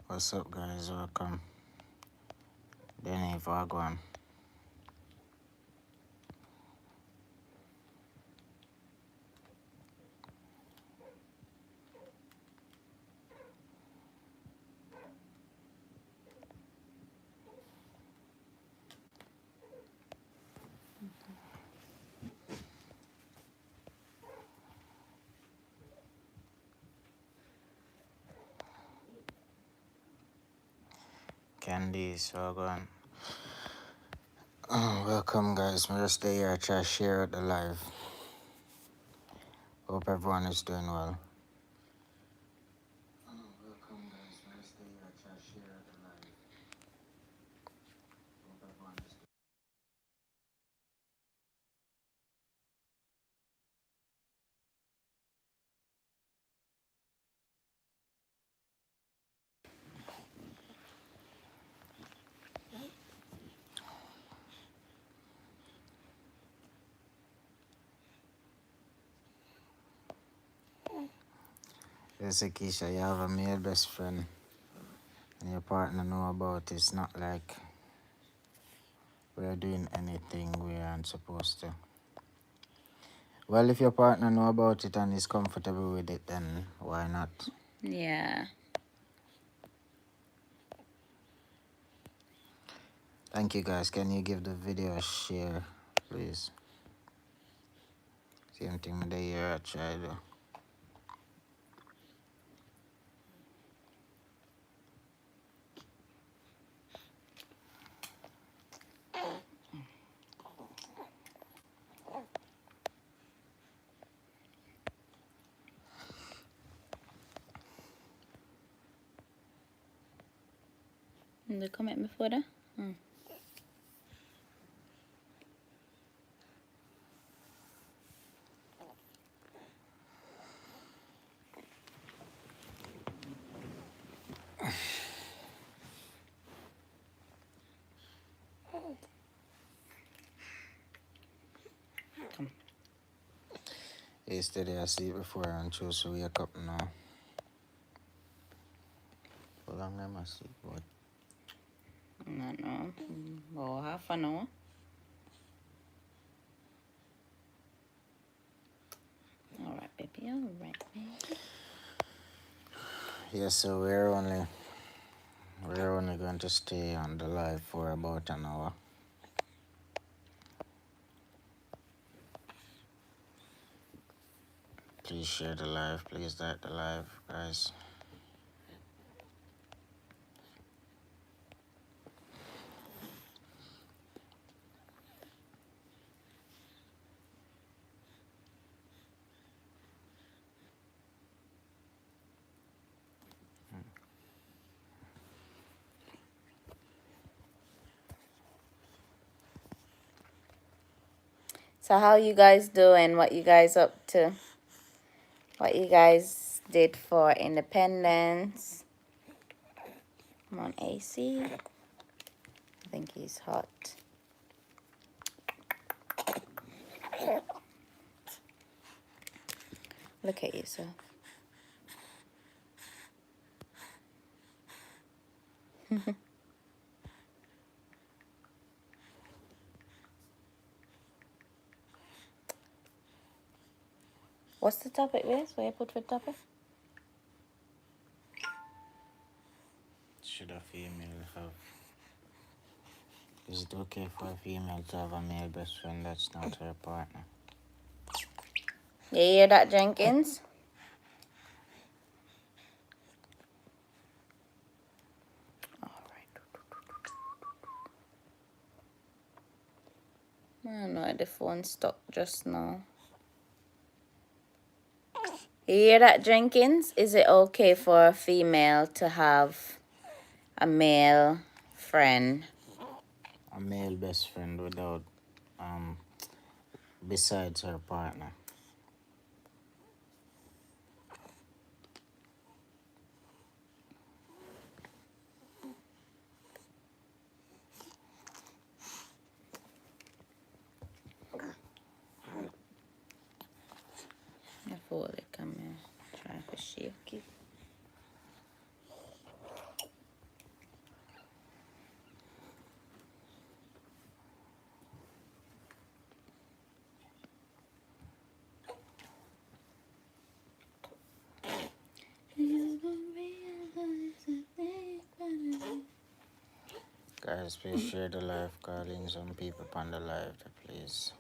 What's up, guys? Welcome. Denny Vagwan. Candice Vagwan. Welcome, guys. I'm just here. I try to share out the live. Hope everyone is doing well. Welcome, guys. I'm just here. I try to share out the live. Hope everyone is doing Yes, Keisha, you have a male best friend and your partner know about it. It's not like we're doing anything we aren't supposed to. Well, if your partner know about it and is comfortable with it, then why not? Yeah. Thank you, guys. Can you give the video a share, please? Same thing with the year I tried. The comment before that? Yesterday I sleep before and chose to wake up now. How long am I sleep? What? I don't know. About half an hour. Alright, baby. Alright, baby. Yes, so we're only going to stay on the live for about an hour. Please share the live. Please like the live, guys. So how you guys doing? What you guys up to? What you guys did for independence? Come on, AC. I think he's hot. Look at yourself. What's the topic, Liz? What you put for topic? Should a female have... Is it okay for a female to have a male best friend that's not her partner? You hear that, Jenkins? Alright. I don't know, the phone stopped just now. You hear that, Jenkins? Is it okay for a female to have a male friend? A male best friend without, besides her partner. I thought they come here trying for shaky. Guys, please share the live. Calling some people on the live, please.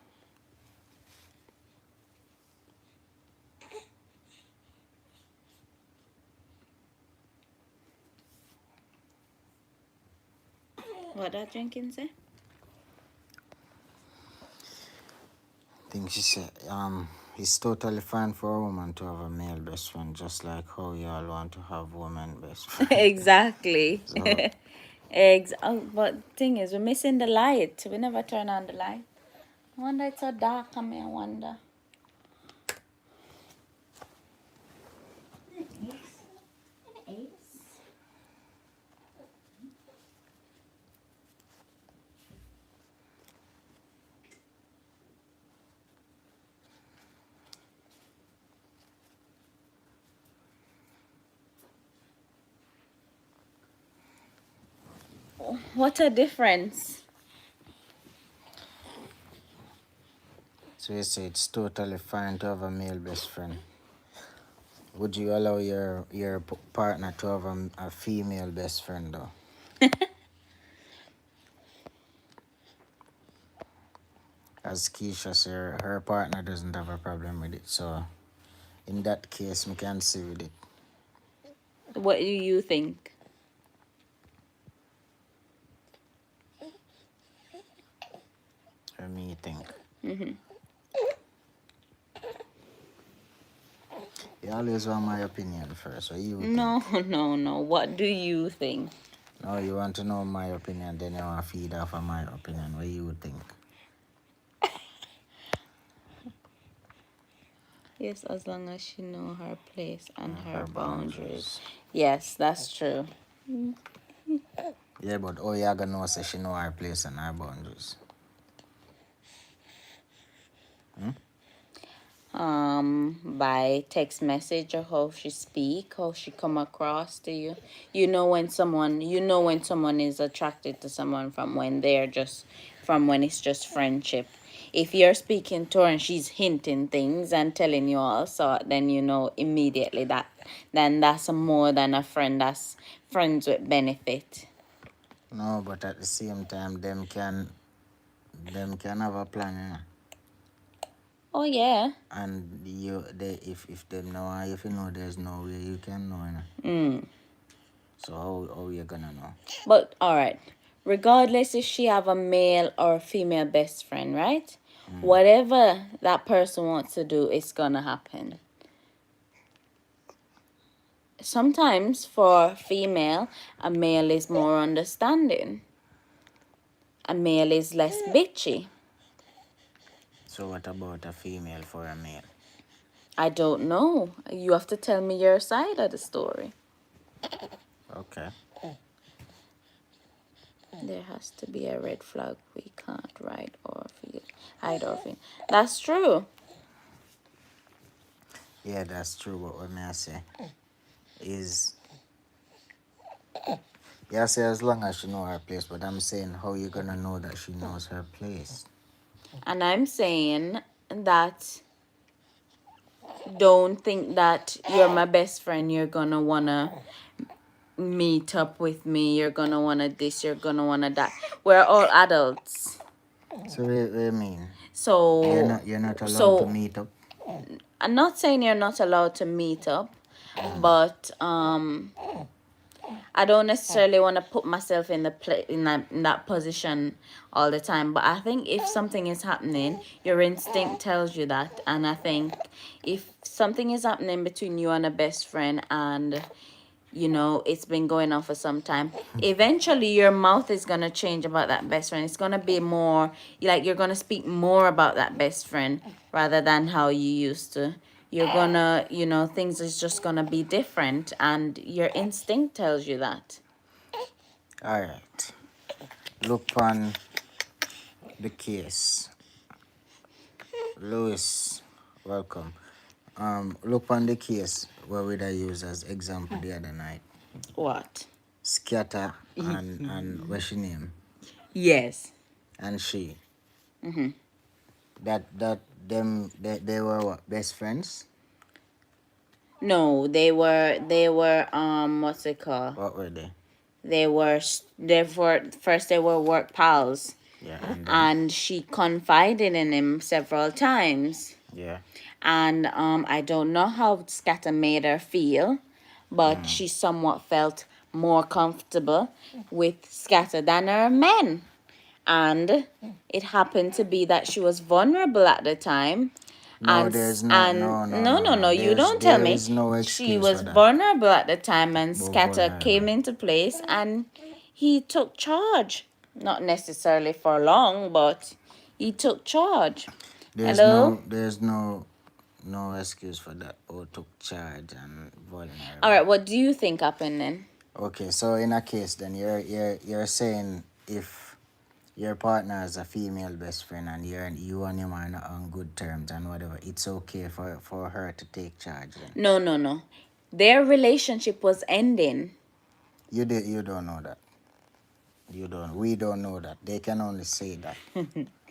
What that drinking say? I think she said, it's totally fine for a woman to have a male best friend, just like how y'all want to have women best friend. Exactly. So, But thing is, we're missing the light. We never turn on the light. I wonder it's so dark on me. I wonder. What a difference. so you say it's totally fine to have a male best friend. Would you allow your partner to have a female best friend though? As Keisha said, her partner doesn't have a problem with it, so in that case, we can see with it. What do you think? What me think. You always want my opinion first. What you think? No. What do you think? No, you want to know my opinion, then you want to feed off of my opinion. What you think? Yes, as long as she know her place and her boundaries. Yes, that's true. Yeah, but you gonna know say she know her place and her boundaries. By text message or how she speak, how she come across to you. You know when someone is attracted to someone from when it's just friendship. If you're speaking to her and she's hinting things and telling you all so, then you know immediately then that's more than a friend, that's friends with benefit. No, but at the same time, them can have a plan, you know? Oh yeah. And if them know, if you know there's no way you can know, you know? So how you gonna know? But all right, regardless if she have a male or female best friend, right? Whatever that person wants to do, it's gonna happen. Sometimes for female, a male is more understanding. A male is less bitchy. So what about a female for a male? I don't know. You have to tell me your side of the story. Okay. There has to be a red flag. We can't hide or feel. That's true. Yeah, that's true. But what may I say is, yeah, say as long as she know her place. But I'm saying, how you gonna know that she knows her place? And I'm saying that don't think that you're my best friend, you're gonna wanna meet up with me, you're gonna wanna this, you're gonna wanna that. We're all adults. So what you mean? So You're not allowed to meet up. I'm not saying you're not allowed to meet up, but I don't necessarily want to put myself in that position all the time. But I think if something is happening, your instinct tells you that. And I think if something is happening between you and a best friend and it's been going on for some time, eventually your mouth is going to change about that best friend. It's going to be more like you're going to speak more about that best friend rather than how you used to. You're gonna, things is just gonna be different, and your instinct tells you that. All right. Look on the case. Louis, welcome. Look on the case where we use as example the other night. What? Scatter and what's her name? Yes. And she. That they were what, best friends? No, they were what's it called? What were they? they were first they were work pals, Yeah, and then, and she confided in him several times. yeah. And I don't know how Scatter made her feel, but she somewhat felt more comfortable with Scatter than her men. And it happened to be that she was vulnerable at the time. No, And there's no, and no, no, no, no, no. you don't tell There me. is no She excuse was for that. vulnerable at the time, and But Scatter came vulnerable. into place, and he took charge. Not necessarily for long, but he took charge. Hello? There's no excuse for that. Or took charge and vulnerable. All right, what do you think happened then? Okay, so in a case, then you're saying if your partner is a female best friend and you and him are not on good terms and whatever, it's okay for her to take charge then. No. Their relationship was ending. You don't know that. We don't know that. They can only say that.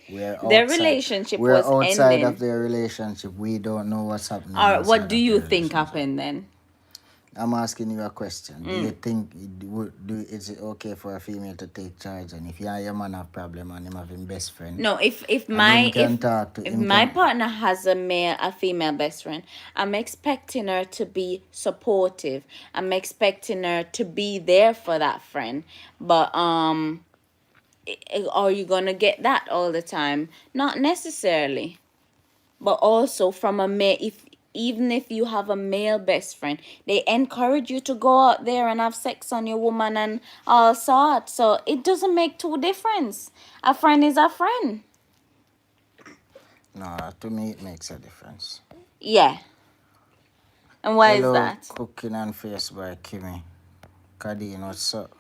Their relationship We're was outside ending. of their relationship. We don't know what's happening. All right, what inside do of you their think relationship. happened then? I'm asking you a question. Do you think is it okay for a female to take charge? And if you and your man have problem and him having best friend, No, if and my him can talk to if him my can- partner has a female best friend, I'm expecting her to be supportive. I'm expecting her to be there for that friend. But are you gonna get that all the time? Not necessarily. But also from a male, if even if you have a male best friend, they encourage you to go out there and have sex on your woman and all sorts. So it doesn't make two difference. A friend is a friend. No, to me it makes a difference. Yeah. And why Hello, is that? Cooking and Face by Kimmy. Kadeen, what's up?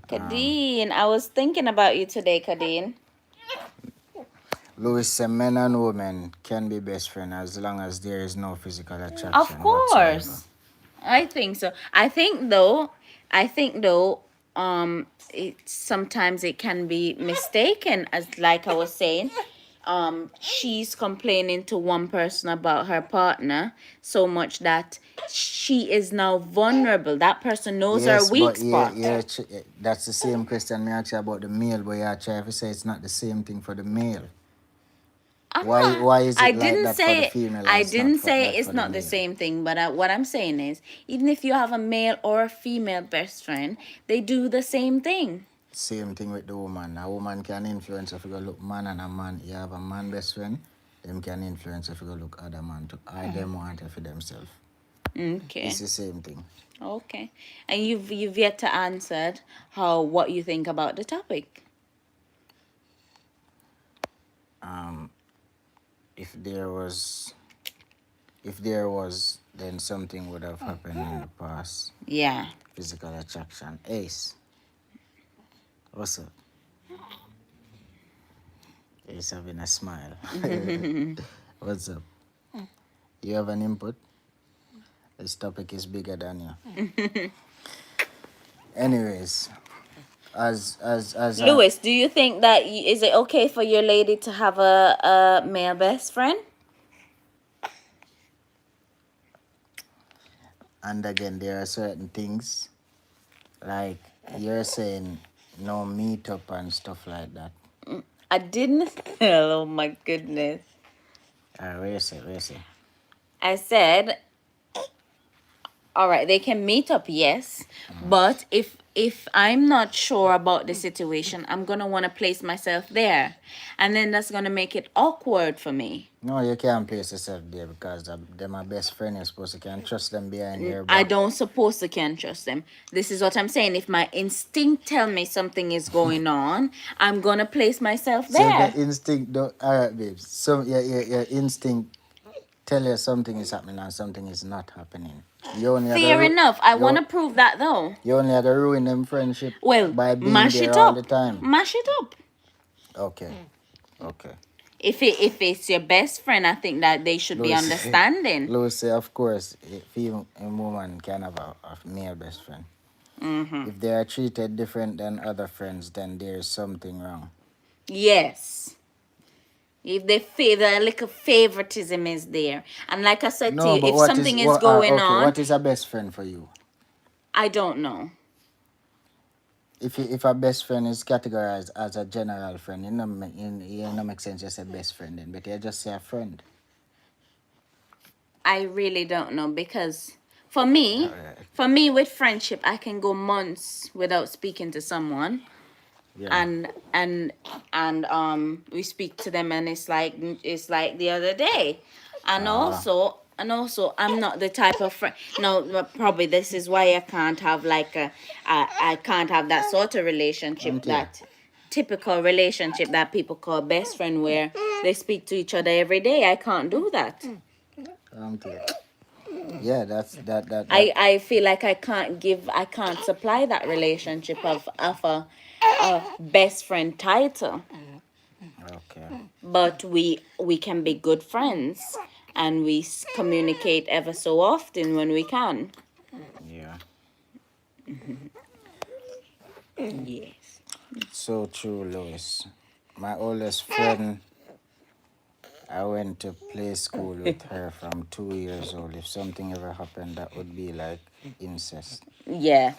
Kadeen, I was thinking about you today, Kadeen. Louis said men and women can be best friends as long as there is no physical attraction. Of course. I think so. I think though, sometimes it can be mistaken as, like I was saying, she's complaining to one person about her partner so much that she is now vulnerable. That person knows her weak spot. That's the same question me ask you about the male, but you try to say it's not the same thing for the male. Why is it I like didn't that say for the female? I and didn't say that it's for not the male? same thing, but what I'm saying is, even if you have a male or a female best friend, they do the same thing. Same thing with the woman. A woman can influence if you go look man, and a man, you have a man best friend, them can influence if you go look other man to I them want it for themselves. Okay. It's the same thing. Okay. And you've yet to answer what you think about the topic. If there was, then something would have happened in the past. Yeah. Physical attraction. Ace. What's up? Ace having a smile. What's up? You have an input? This topic is bigger than you. Anyways, as Lewis, do you think that is it okay for your lady to have a male best friend? and again, there are certain things like you're saying no meetup and stuff like that. I didn't. Oh my goodness. Where you say? I said, all right, they can meet up, yes, but if I'm not sure about the situation, I'm gonna want to place myself there, and then that's gonna make it awkward for me. No, you can't place yourself there because they're my best friend. You're supposed to can't trust them behind your back. I don't suppose to can trust them. This is what I'm saying. If my instinct tell me something is going on, I'm gonna place myself there. So the instinct don't. All right, babes. So your instinct tell you something is happening and something is not happening. Fair enough. I want to prove that though. You only had to ruin them friendship by being mash there it all up. the time. Mash it up. Okay. If it's your best friend, I think that they should be understanding. Louis say, of course, a woman can have a male best friend. If they are treated different than other friends, then there is something wrong. Yes. If they favor, like a favoritism is there. And like I said to you, if something is going on. What is a best friend for you? I don't know. if a best friend is categorized as a general friend, it no make sense just a best friend then, but you just say a friend. I really don't know, because for me, with friendship, I can go months without speaking to someone, Yeah. and we speak to them, and it's like the other day, and also I'm not the type of friend. No, but probably this is why I can't have like I can't have that sort of relationship, Auntie. that typical relationship that people call best friend, where they speak to each other every day. I can't do that. Yeah, that. I feel like I can't supply that relationship of a best friend title. Okay. But we can be good friends, and we communicate ever so often when we can. Yeah. Yes. So true, Lois. My oldest friend, I went to play school with her from 2 years old. If something ever happened, that would be like incest. Yeah.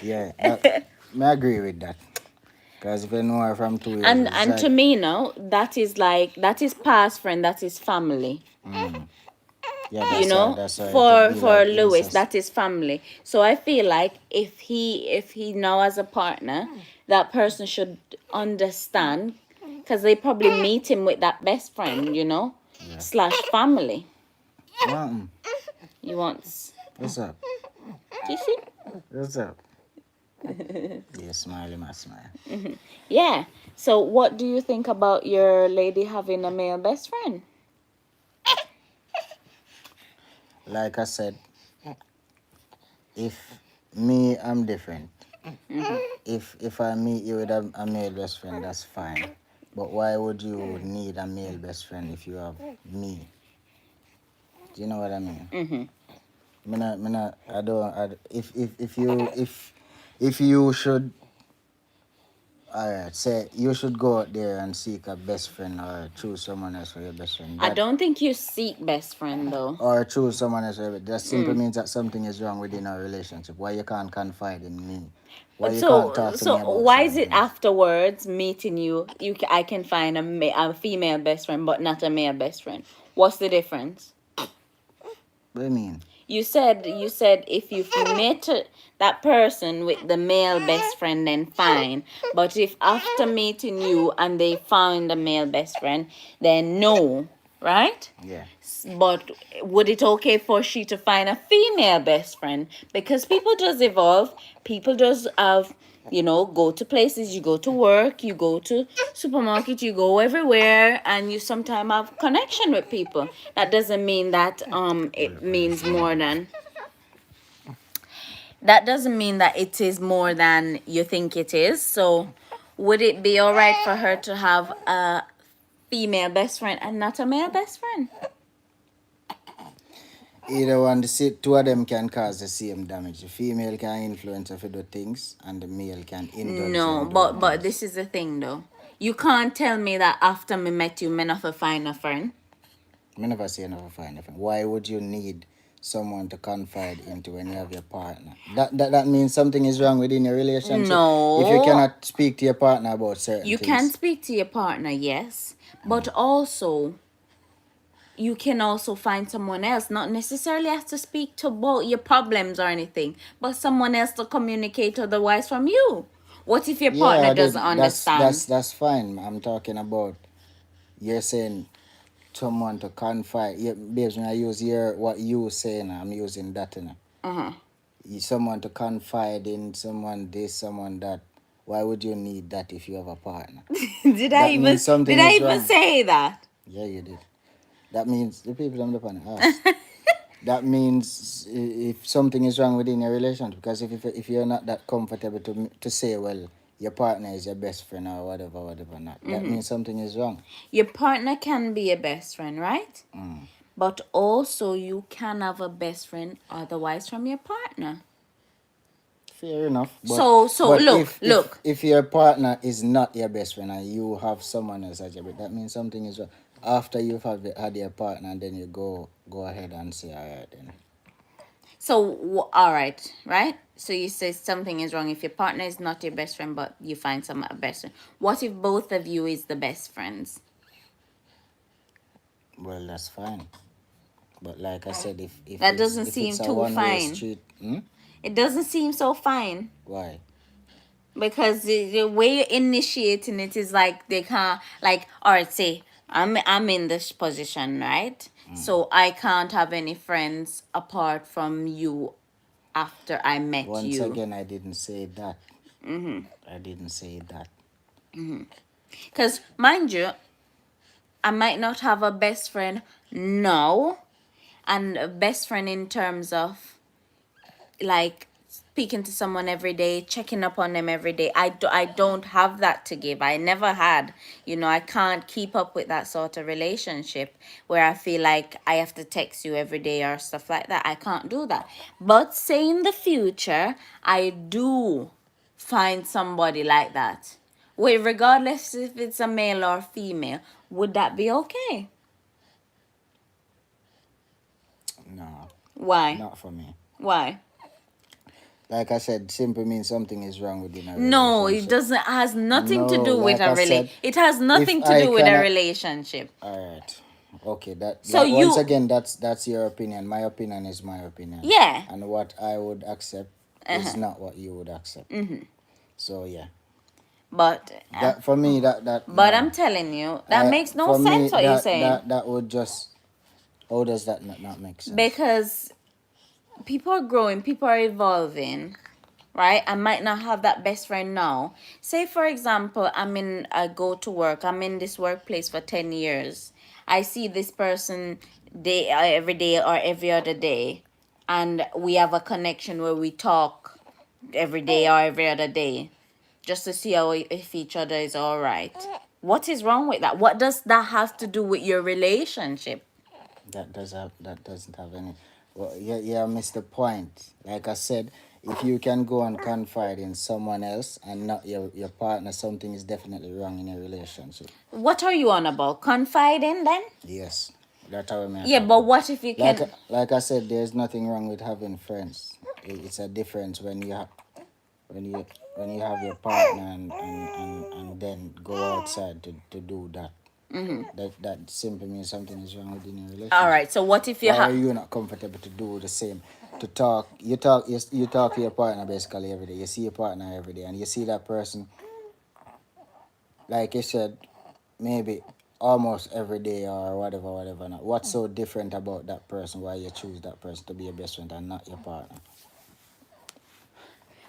Yeah, that, I agree with that. Because if you know her from 2 years old, it's And to like, me now, that is past friend, that is family. yeah, You know, that's why it would be for like Lewis, incest. that is family. So I feel like if he now has a partner, that person should understand, because they probably meet him with that best friend, you know, Yeah. slash family. Mom, You want? what's up? Do you see? What's up? Yeah, smiley, my smile. Yeah. So what do you think about your lady having a male best friend? Like I said, if me, I'm different. If I meet you with a male best friend, that's fine. But why would you need a male best friend if you have me? Do you know what I mean? I don't. If you should, alright, say you should go out there and seek a best friend or choose someone else for your best friend. I don't think you seek best friend though. Or choose someone else. That simply means that something is wrong within our relationship. Why you can't confide in me? Why you can't talk to me about why is certain it things? afterwards meeting you, I can find a female best friend but not a male best friend? What's the difference? What do you mean? You said if you've met that person with the male best friend, then fine. But if after meeting you and they found a male best friend, then no, right? Yeah. But would it okay for she to find a female best friend? Because people just evolve. People just have, go to places, you go to work, you go to supermarket, you go everywhere, and you sometimes have connection with people. That doesn't mean that it means more than. That doesn't mean that it is more than you think it is. So, would it be all right for her to have a female best friend and not a male best friend? Either one, two of them can cause the same damage. The female can influence her to do things, and the male can indulge No, her in but doing things. this is the thing though. You can't tell me that after me met you, me never find a friend. I never say never find a friend. Why would you need someone to confide into when you have your partner? That means something is wrong within your relationship. No. If you cannot speak to your partner about certain You things. can speak to your partner, yes, but also you can also find someone else. Not necessarily have to speak to about your problems or anything, but someone else to communicate otherwise from you. What if your partner doesn't understand? That's fine. I'm talking about, you're saying someone to confide. Yeah, babes, when I use what you saying, I'm using that in someone to confide in, someone this, someone that. Why would you need that if you have a partner? Did I even say that? Yeah, you did. That means the people on the panel ask. That means if something is wrong within your relationship, because if you're not that comfortable to say, well, your partner is your best friend or whatever not, that means something is wrong. Your partner can be a best friend, right? But also you can have a best friend otherwise from your partner. Fair enough. But, So look. If your partner is not your best friend and you have someone else as your best, that means something is wrong. After you've had your partner, and then you go ahead and say, all right then. So, all right? So you say something is wrong if your partner is not your best friend, but you find some a best friend. What if both of you is the best friends? Well, that's fine. But like I said, if That it's doesn't if it's seem a too one-way fine. street, It doesn't seem so fine. why? Because the way you're initiating it is like they can't, like, all right, say I'm in this position, right? So I can't have any friends apart from you after I met Once you. again, I didn't say that. I didn't say that. Because mind you, I might not have a best friend now, and a best friend in terms of like speaking to someone every day, checking up on them every day. I don't have that to give. I never had. I can't keep up with that sort of relationship where I feel like I have to text you every day or stuff like that. I can't do that. But say in the future, I do find somebody like that. Wait, regardless if it's a male or female, would that be okay? No, Why? not for me. Why? Like I said, simply means something is wrong within a No, it relationship. doesn't has nothing to No, do with like a I said, it has if nothing to I do with a cannot, relationship. all right, okay. That So like once you, again, that's your opinion. My opinion is my opinion. yeah. And what I would accept is not what you would accept. So yeah, But that for me, that but no, I'm telling you, that makes no for me sense what you're saying. that would just, how does that not make sense? Because people are growing, people are evolving, right? I might not have that best friend now. Say for example, I go to work, I'm in this workplace for 10 years. I see this person every day or every other day, and we have a connection where we talk every day or every other day just to see how if each other is all right. What is wrong with that? What does that have to do with your relationship? That doesn't have any. Well, yeah, missed the point. Like I said, if you can go and confide in someone else and not your partner, something is definitely wrong in your relationship. What are you on about? Confiding then? Yes, that's how I Yeah, talk but about. what if you Like can? like I said, there's nothing wrong with having friends. It's a difference when you have when you when you have your partner and then go outside to do that. That simply means something is wrong within your All relationship. right. So what if you Why are have? you not comfortable to do the same? To talk, you talk to your partner basically every day. You see your partner every day, and you see that person, like you said, maybe almost every day or whatever. Not. What's so different about that person? Why you choose that person to be your best friend and not your partner?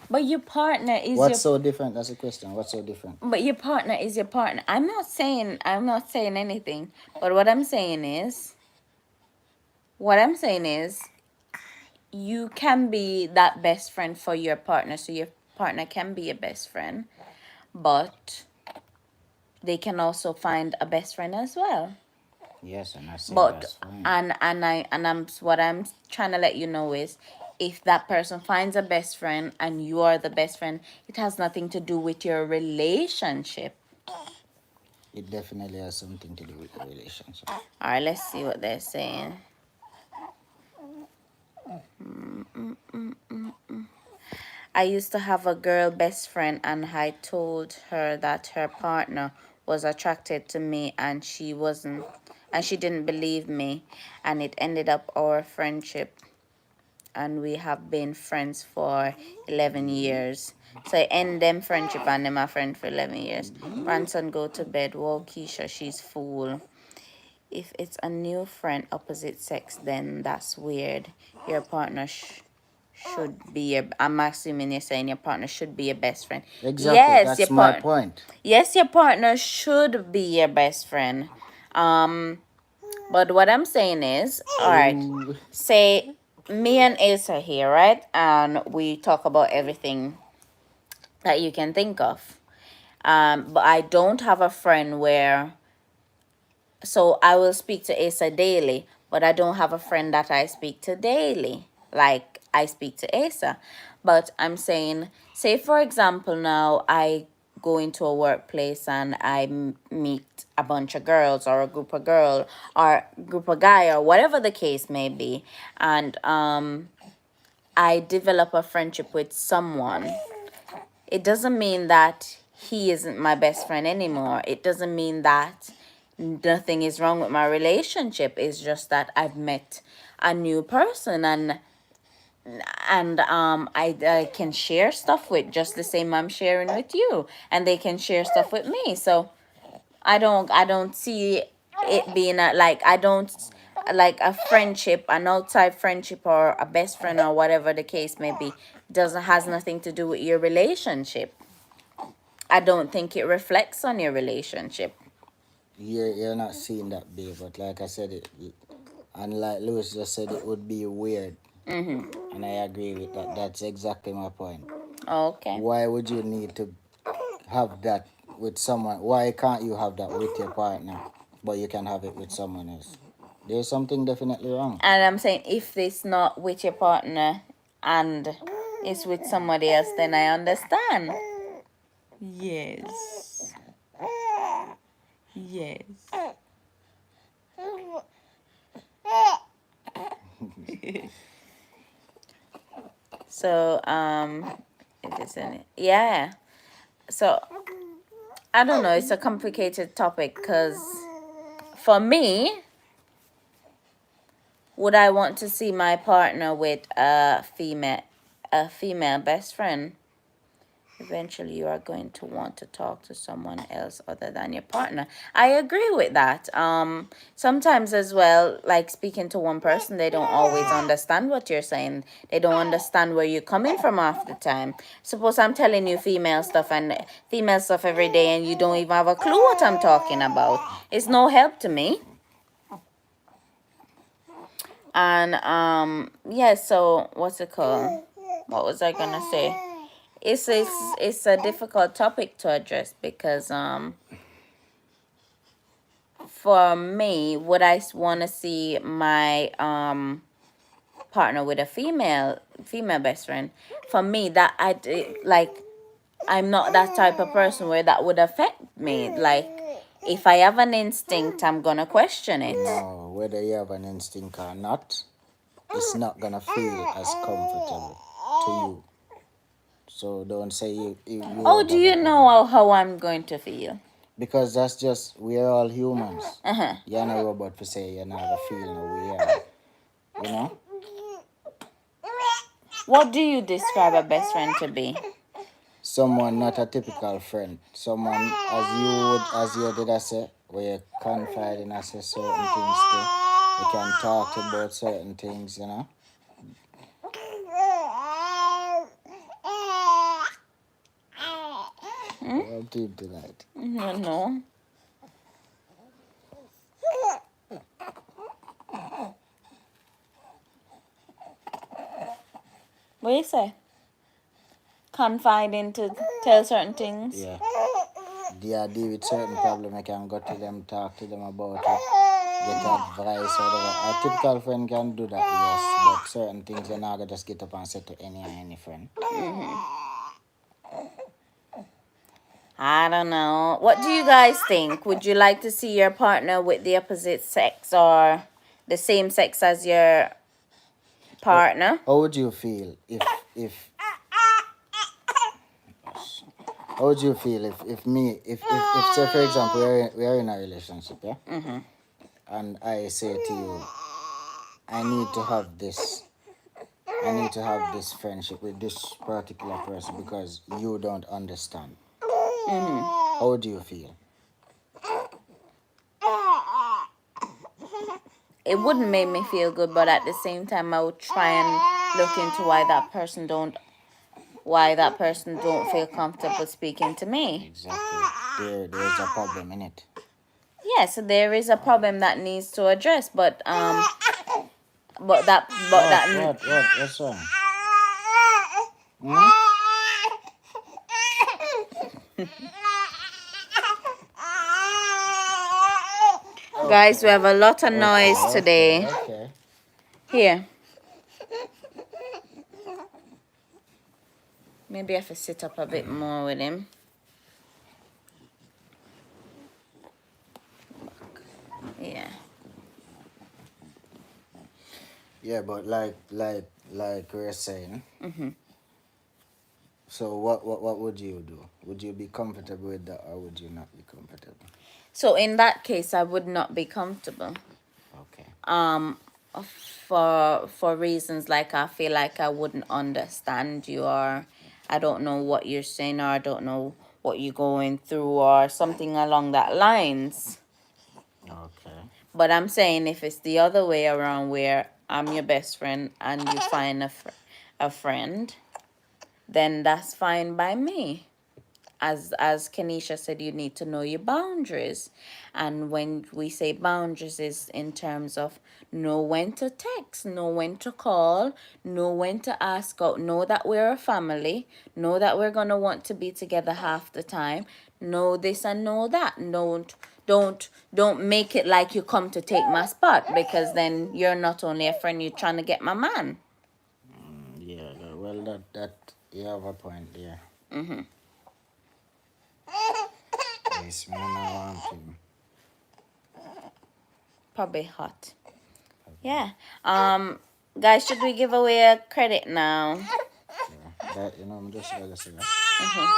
But your partner is What's your. so different? That's the question. What's so different? But your partner is your partner. I'm not saying anything. But what I'm saying is, you can be that best friend for your partner. So your partner can be your best friend, but they can also find a best friend as well. Yes, and I say But that's fine. and what I'm trying to let you know is, if that person finds a best friend and you are the best friend, it has nothing to do with your relationship. It definitely has something to do with the relationship. All right, let's see what they're saying. I used to have a girl best friend, and I told her that her partner was attracted to me and she wasn't, and she didn't believe me, and it ended up our friendship, and we have been friends for 11 years. So I end them friendship and them a friend for 11 years. Ranson go to bed. Whoa, Keisha, she's fool. If it's a new friend opposite sex, then that's weird. Your partner should be your. I'm assuming you're saying your partner should be your best friend. Exactly. Yes, your That's my partner. point. Yes, your partner should be your best friend. But what I'm saying is, all right, Ooh. say me and Ace are here, right? And we talk about everything that you can think of. But I don't have a friend where, so I will speak to Asa daily, but I don't have a friend that I speak to daily. Like I speak to Asa. But I'm saying, say for example, now I go into a workplace and meet a bunch of girls or a group of girl or group of guy or whatever the case may be. And I develop a friendship with someone, it doesn't mean that he isn't my best friend anymore. It doesn't mean that nothing is wrong with my relationship. It's just that I've met a new person, and I can share stuff with just the same I'm sharing with you, and they can share stuff with me. So I don't see it being I don't like a friendship, an outside friendship or a best friend or whatever the case may be, doesn't has nothing to do with your relationship. I don't think it reflects on your relationship. You're not seeing that big, but like I said, and like Louis just said, it would be weird. And I agree with that. That's exactly my point. Okay. Why would you need to have that with someone? Why can't you have that with your partner, but you can have it with someone else? There's something definitely wrong. And I'm saying if it's not with your partner and it's with somebody else, then I understand. Yes. Yes. So, it isn't it? Yeah. So, I don't know. It's a complicated topic because for me, would I want to see my partner with a female best friend? Eventually you are going to want to talk to someone else other than your partner. I agree with that. Sometimes as well, like speaking to one person, they don't always understand what you're saying. They don't understand where you're coming from half the time. Suppose I'm telling you female stuff every day and you don't even have a clue what I'm talking about. It's no help to me. And yeah, so what's it called? What was I gonna say? It's a difficult topic to address because for me, would I want to see my partner with a female best friend? For me, that I'm not that type of person where that would affect me. Like if I have an instinct, I'm gonna question it. No, whether you have an instinct or not, it's not gonna feel as comfortable to you. So don't say you Oh, do you know how I'm going to feel? because that's just, we're all humans. You're not a robot to say you're not a feeling or we are. You know? What do you describe a best friend to be? Someone not a typical friend. Someone as you did I say, where you confide in us certain things to. You can talk about certain things, you know. What do you tonight? No. What do you say? Confiding to tell certain things? Yeah. They are deal with certain problem, I can go to them, talk to them about it, get advice, whatever. A typical friend can do that, yes, but certain things you're not gonna just get up and say to any friend. I don't know. What do you guys think? Would you like to see your partner with the opposite sex or the same sex as your partner? How would you feel if how would you feel if say for example we are in a relationship, yeah? And I say to you, I need to have this friendship with this particular person because you don't understand. How do you feel? It wouldn't make me feel good, but at the same time I would try and look into why that person don't feel comfortable speaking to me. Exactly. There's a problem in it. Yeah, so there is a problem that needs to address, but What's wrong? Guys, we have a lot of noise today. Okay. Here. Maybe I have to sit up a bit more with him. Yeah. Yeah, but like like we're saying. Mm-hmm. So what would you do? Would you be comfortable with that, or would you not be comfortable? So in that case, I would not be comfortable. Okay. For reasons like I feel like I wouldn't understand you, or I don't know what you're saying, or I don't know what you're going through, or something along that lines. Okay. But I'm saying if it's the other way around, where I'm your best friend and you find a friend, then that's fine by me. As Kenisha said, you need to know your boundaries. And when we say boundaries, is in terms of know when to text, know when to call, know when to ask out, know that we're a family, know that we're gonna want to be together half the time, know this and know that. Don't make it like you come to take my spot, because then you're not only a friend, you're trying to get my man. Yeah. Well, that you have a point there. Mm-hmm. Yes, me no want him. Probably hot. Yeah. Guys, should we give away a credit now? Yeah. That I'm just gonna say that. Mm-hmm.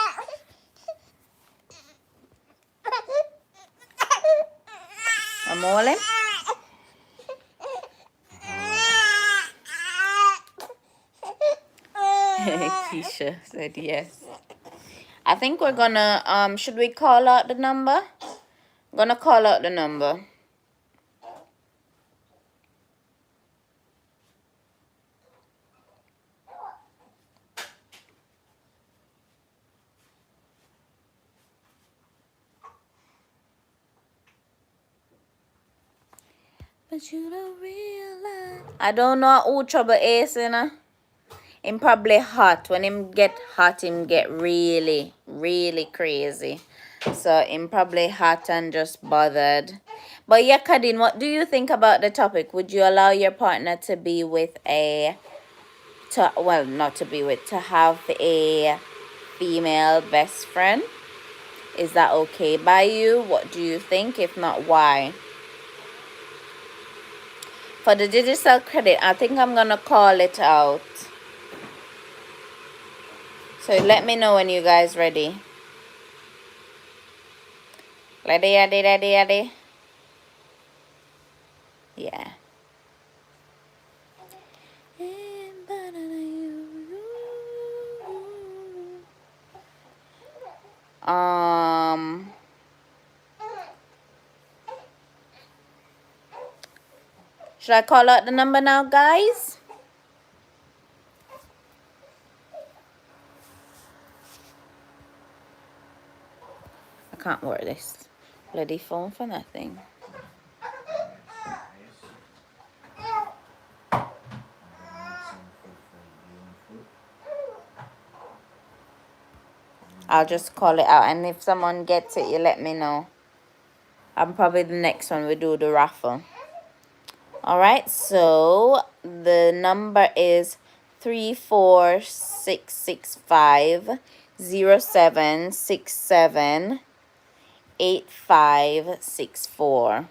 I'm all in. Keisha said yes. I think we're gonna should we call out the number? Gonna call out the number. But you don't realize. I don't know who trouble is, you know. Him probably hot. When him get hot, him get really, really crazy. So him probably hot and just bothered. But yeah, Kadin, what do you think about the topic? Would you allow your partner to be with not to be with, to have a female best friend? Is that okay by you? What do you think? If not, why? For the digital credit, I think I'm gonna call it out. So let me know when you guys ready. Ready. Yeah. Um, should I call out the number now, guys? I can't work this bloody phone for nothing. I'll just call it out, and if someone gets it, you let me know. I'm probably the next one we do the raffle. All right, so the number is 3466507678564.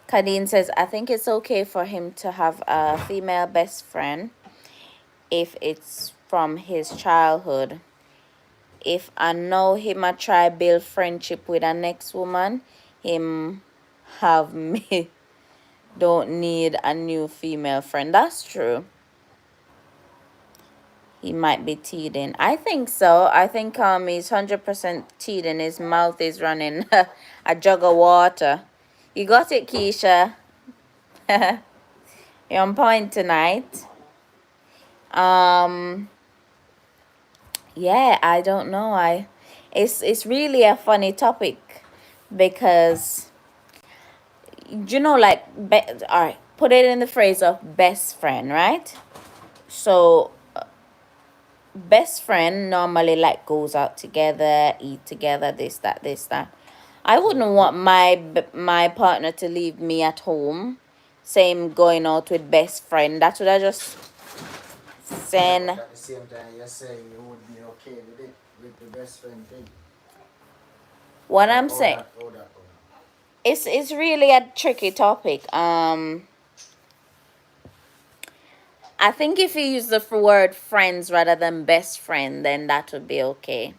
Kadeen says, I think it's okay for him to have a female best friend if it's from his childhood. If I know him a try build friendship with a next woman, him have me don't need a new female friend. That's true. He might be teething. I think so. I think he's 100% teething. His mouth is running a jug of water. You got it, Keisha. You're on point tonight. Yeah, I don't know. It's really a funny topic, because you know, like, all right, put it in the phrase of best friend, right? So best friend normally like goes out together, eat together, this that. I wouldn't want my partner to leave me at home. Same going out with best friend. That's what I just saying. But at the same time, you're saying you would be okay with it, with the best friend thing. What I'm saying, Hold that. it's really a tricky topic. I think if you use the word friends rather than best friend, then that would be okay.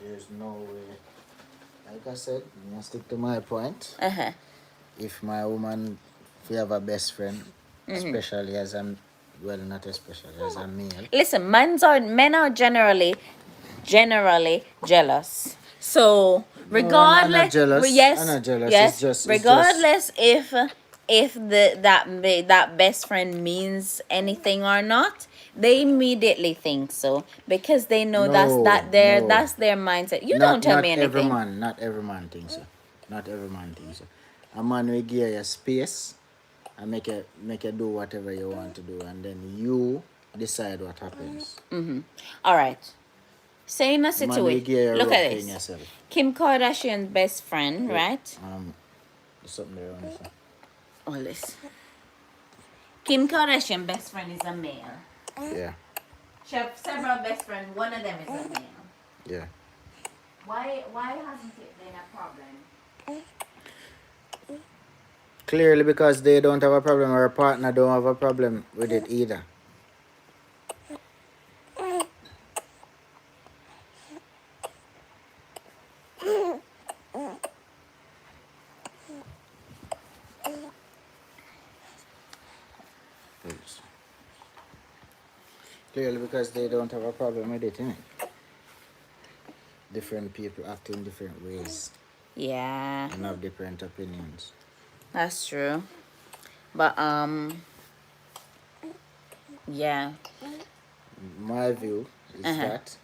There's no way. Like I said, I'm gonna stick to my point. Uh-huh. If my woman, if you have a best friend, especially as a, well, not especially as a male. Listen, men are generally jealous. So No, I'm not regardless, jealous. I'm yes, not jealous. yes, It's just. regardless if that best friend means anything or not, they immediately think so because they know No. that's their mindset. You don't Not tell me not every anything. man. Not every man thinks so. Not every man thinks so. A man will give you space and make you do whatever you want to do, and then you decide what happens. All right. Say in a A man will situation. give you a Look rope at in this. yourself. Kim Kardashian's best friend, right? There's something there on this. All this. Kim Kardashian's best friend is a male. Yeah. She has several best friends. One of them is a male. Yeah. Why hasn't it been a problem? Clearly because they don't have a problem, or a partner don't have a problem with it either. Please. Clearly because they don't have a problem with it, innit? Different people act in different ways Yeah, and have different opinions. that's true. But yeah. My view is Uh-huh. that,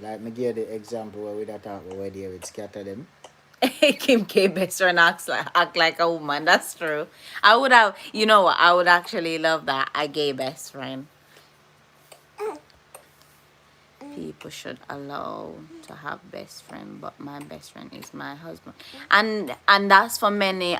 like me give the example where we that talk about where David scatter them. Kim K best friend act like a woman. That's true. I would have. You know what? I would actually love that. A gay best friend. People should allow to have best friend, but my best friend is my husband, and that's for many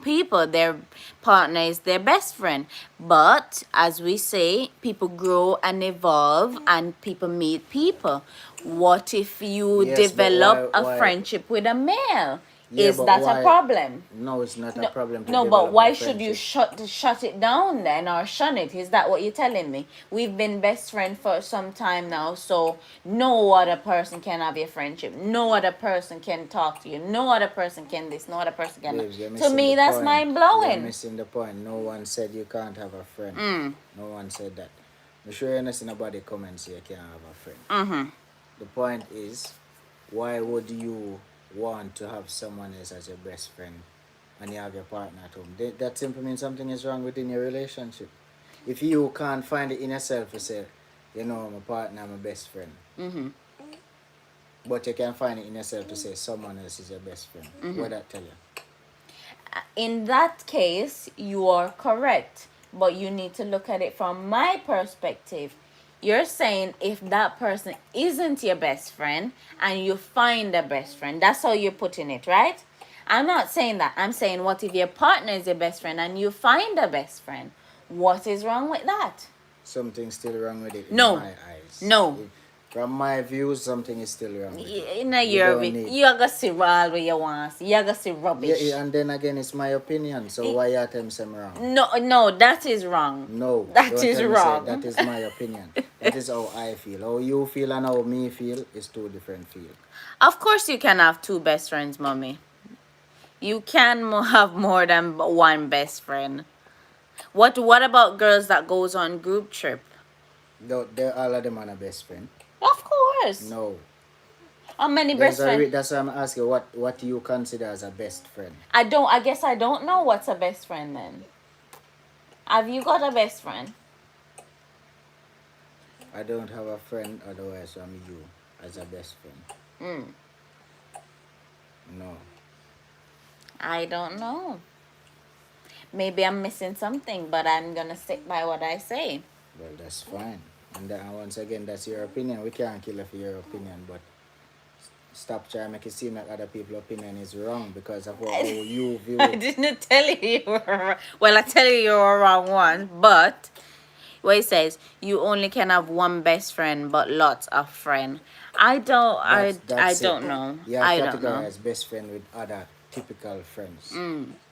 people, their partner is their best friend. But as we say, people grow and evolve and people meet people. What if you Yes, but develop a why? friendship with a male? Yeah, Is but that a why? problem? No, it's not a No, problem to no, but develop a why should you friendship. shut it down then, or shun it? Is that what you're telling me? We've been best friends for some time now, so no other person can have your friendship. No other person can talk to you. No other person can this. No other person can that. Babes, you're To missing me, the that's point. mind You're blowing. missing the point. No one said you can't have a friend. No one said that. I'm sure you're not seeing nobody come and say you can't have a friend. The point is, why would you want to have someone else as your best friend and you have your partner at home? That simply means something is wrong within your relationship. If you can't find it in yourself to say, you know, my partner, my best friend, but you can find it in yourself to say someone else is your best friend, what that tell you? In that case, you are correct, but you need to look at it from my perspective. You're saying if that person isn't your best friend and you find a best friend, that's how you're putting it, right? I'm not saying that. I'm saying, what if your partner is your best friend and you find a best friend? What is wrong with that? Something's still wrong with it in No. my eyes. No. From my view, something is still wrong with it. In a You year, don't need. you're gonna see all where you want. You're gonna see rubbish. Yeah, and then again, it's my opinion. So why you tell me I'm wrong? No, that is wrong. No, That don't is tell me wrong. say that is my opinion. That is how I feel. How you feel and how me feel is two different feel. Of course, you can have two best friends, mommy. You can have more than one best friend. What about girls that goes on group trip? They're all of them are a best friend. Of course. No. How many best friends? That's why I'm asking what you consider as a best friend. I guess I don't know what's a best friend then. Have you got a best friend? I don't have a friend, otherwise I'm you as a best friend. No. I don't know. Maybe I'm missing something, but I'm gonna stick by what I say. Well, that's fine. And once again, that's your opinion. We can't kill it for your opinion, but stop trying to make it seem like other people's opinion is wrong because of how you view I it. didn't tell you were wrong. Well, I tell you were wrong once, but where it says you only can have one best friend but lots of friends. I That's it. don't know. You have I don't know. categorized best friend with other typical friends.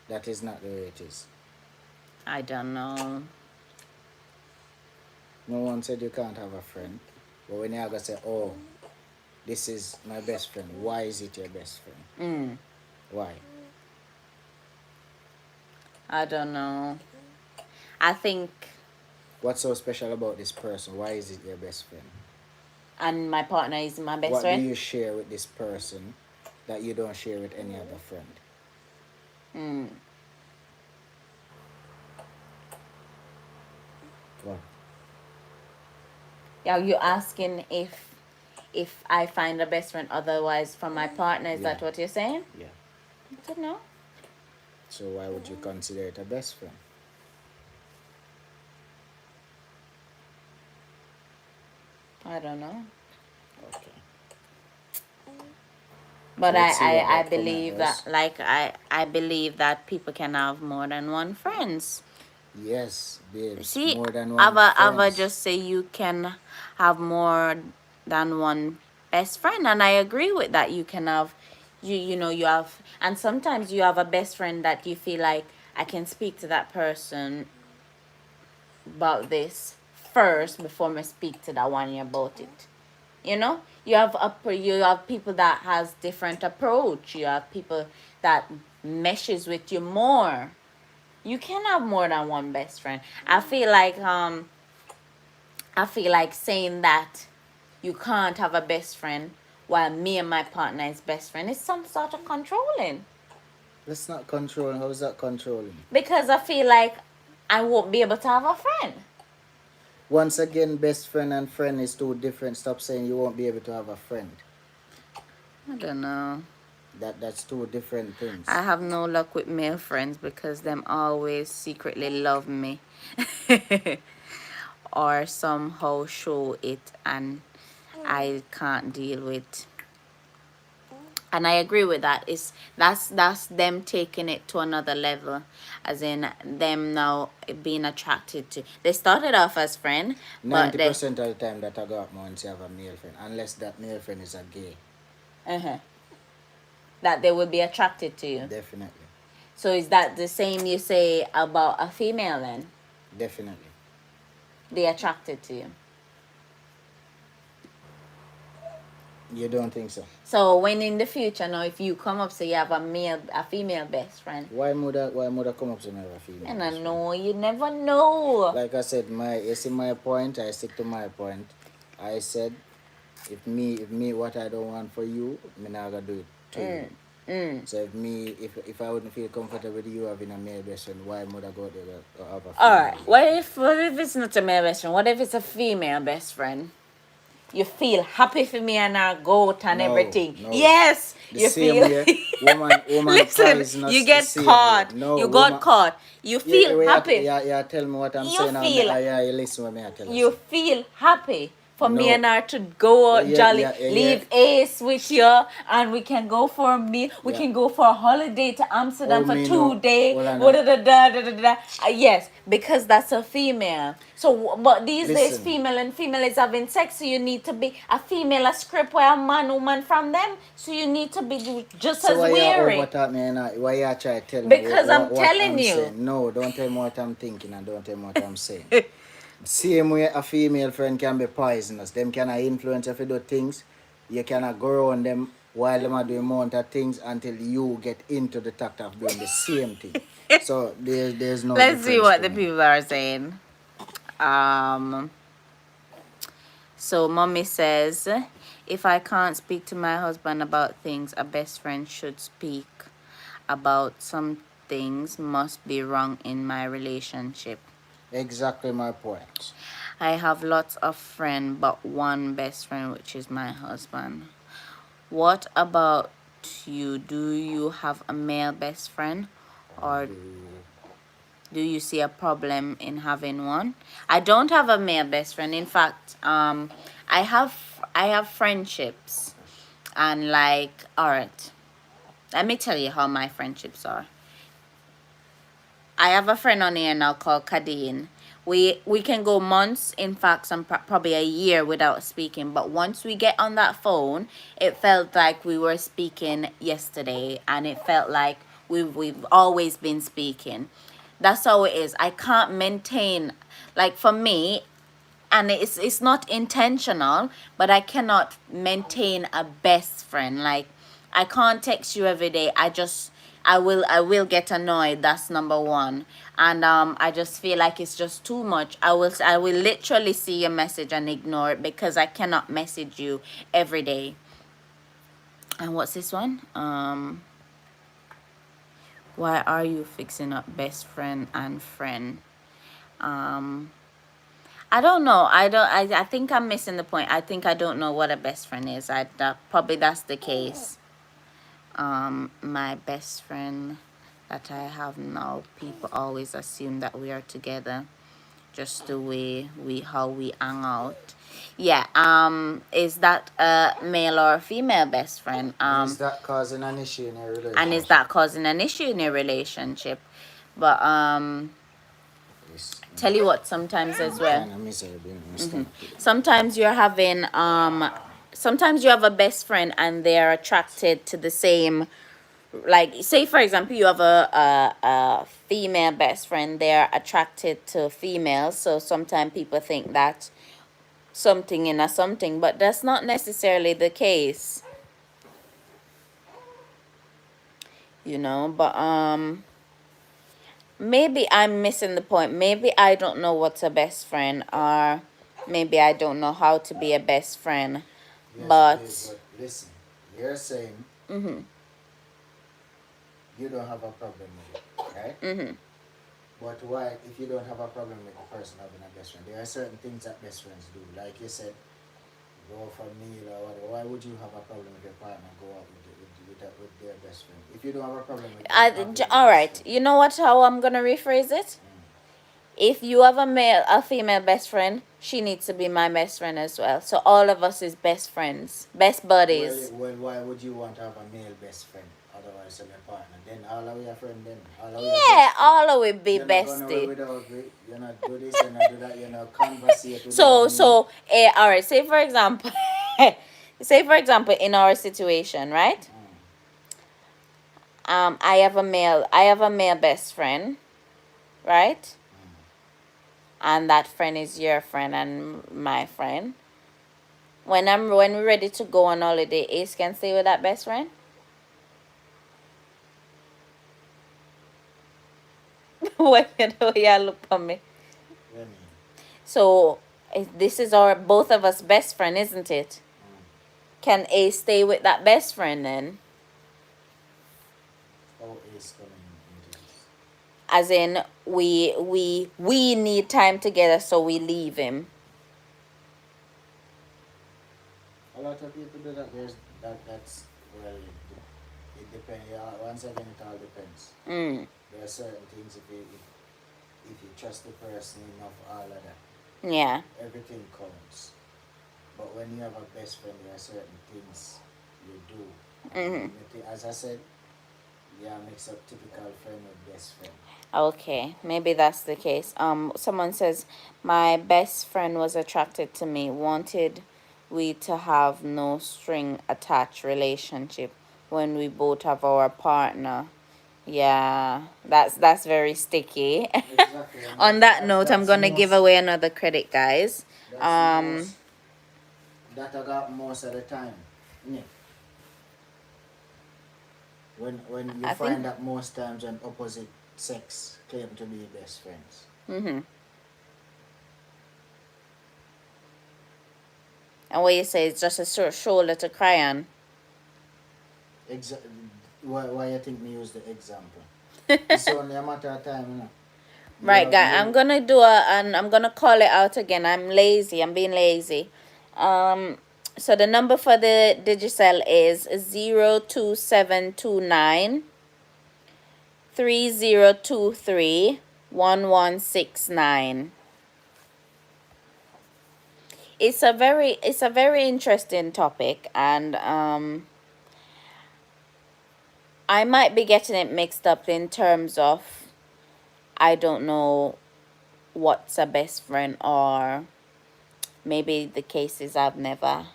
That is not the way it is. I don't know. No one said you can't have a friend. But when you're going to say, oh, this is my best friend, why is it your best friend? Why? I don't know. I think, What's so special about this person? Why is it your best friend? and my partner is my best What friend. do you share with this person that you don't share with any other friend? What? Yeah, you asking if I find a best friend otherwise from my partner. Is that what you're saying? Yeah. I don't know. So why would you consider it a best friend? I don't know. Okay. But Let's see what I that believe comment that was. I believe that people can have more than one friends. Yes, babes. See, More than one Ava friends. just say you can have more than one best friend, and I agree with that. You can have, you know, you have, and sometimes you have a best friend that you feel like I can speak to that person about this first before me speak to that one about it. You know, you have people that has different approach. You have people that meshes with you more. You can have more than one best friend. I feel like saying that you can't have a best friend while me and my partner is best friend is some sort of controlling. That's not controlling. How is that controlling? Because I feel like I won't be able to have a friend. Once again, best friend and friend is two different. Stop saying you won't be able to have a friend. I don't know. That's two different things. I have no luck with male friends because them always secretly love me. Or somehow show it, and I can't deal with. And I agree with that. That's them taking it to another level, as in them now being attracted to. They started off as friend, but 90% of the time that I go out once you have a male friend, unless that male friend is a gay. That they would be attracted to you. Definitely. So is that the same you say about a female then? Definitely. They attracted to you. You don't think so? So when in the future now, if you come up say you have a female best friend. Why would I come up to me with a female? And I know you never know. Like I said, you see my point, I stick to my point. I said if me what I don't want for you, me not gonna do it to you. So if I wouldn't feel comfortable with you having a male best friend, why would I go there to have a female? Alright, what if it's not a male best friend? What if it's a female best friend? You feel happy for me and our goat and everything. No. Yes, The you same feel. way, woman Listen, you get caught. No, you got caught. You feel happy. Yeah, tell me what I'm You saying. feel- Yeah, you listen what me I tell You feel happy for me No. and her to go Yeah, jolly, yeah, leave Ace with you, and we can go for a meal. We Yeah. can go for a holiday to Amsterdam Oh, for me 2 no. days. Hold on. Yes, because that's a female. So, but these days, Listen. female and female is having sex, so you need to be a female, a script where a man, woman from them. So you need to be just So as why you weary. overtalk me and why you try to tell me Because I'm what telling I'm you. saying? No, don't tell me what I'm thinking and don't tell me what I'm saying. Same way a female friend can be poisonous. Them can influence if you do things. You cannot go around them while them are doing amount of things until you get into the tact of doing the same thing. So there's no Let's see difference what to the me. people are saying. So mommy says, if I can't speak to my husband about things, a best friend should speak about. Some things must be wrong in my relationship. Exactly my point. I have lots of friends, but one best friend, which is my husband. What about you? Do you have a male best friend, or do you see a problem in having one? I don't have a male best friend. In fact, I have friendships. And like, all right, let me tell you how my friendships are. I have a friend on here now called Kadeen. We can go months, in fact, probably a year without speaking. But once we get on that phone, it felt like we were speaking yesterday, and it felt like we've always been speaking. That's how it is. I can't maintain, like for me, and it's not intentional, but I cannot maintain a best friend. Like I can't text you every day. I will get annoyed. That's number one. And I just feel like it's just too much. I will literally see your message and ignore it because I cannot message you every day. And what's this one? Why are you fixing up best friend and friend? I don't know. I think I'm missing the point. I think I don't know what a best friend is. Probably that's the case. My best friend that I have now, people always assume that we are together, just the way how we hang out. Yeah. Is that a male or a female best friend? Is that causing an issue in your relationship? And is that causing an issue in your relationship? But tell you what, sometimes as well. Kind of miserable, mm-hmm. Sometimes you're having sometimes you have a best friend and they're attracted to the same, like say for example you have a female best friend, they're attracted to females, so sometimes people think that something in a something, but that's not necessarily the case, you know. But maybe I'm missing the point. Maybe I don't know what's a best friend, or maybe I don't know how to be a best friend. Yes, but listen, you're saying you don't have a problem with it, right? But why, if you don't have a problem with the person having a best friend, there are certain things that best friends do. Like you said, go for a meal or whatever. Why would you have a problem with your partner go out with their best friend? If you don't have a problem with all right, you know what, how I'm gonna rephrase it? If you have a female best friend, she needs to be my best friend as well. So all of us is best friends, best buddies. Well, why would you want to have a male best friend? Otherwise, I'm a partner. Then all of your friend. Then all of yeah, all of we be bestie. You're not do this, you're not do that. You're not conversate. So all right. Say for example, in our situation, right? I have a male best friend, right? And that friend is your friend and my friend. When we're ready to go on holiday, Ace can stay with that best friend. What you look for me? So this is our both of us best friend, isn't it? Can Ace stay with that best friend then? How Ace coming into this? As in we need time together, so we leave him. A lot of people do that. That's well, it depends. Yeah, once again, it all depends. There are certain things if you trust the person enough, all of that. Yeah. Everything counts. But when you have a best friend, there are certain things you do. As I said, yeah, mix up typical friend with best friend. Okay, maybe that's the case. Someone says my best friend was attracted to me, wanted we to have no string attached relationship when we both have our partner. Yeah, that's very sticky. Exactly. On that note, I'm gonna give away another credit, guys. That I got most of the time. Yeah. When you find that most times when opposite sex claim to be best friends. And what you say, it's just a shoulder to cry on. Why you think me use the example? It's only a matter of time, you know. Right, guys. I'm gonna do I'm gonna call it out again. I'm lazy. I'm being lazy. So the number for the Digicel is 02729 3023 1169. It's a very interesting topic, and I might be getting it mixed up in terms of, I don't know what's a best friend, or maybe the case is I've never,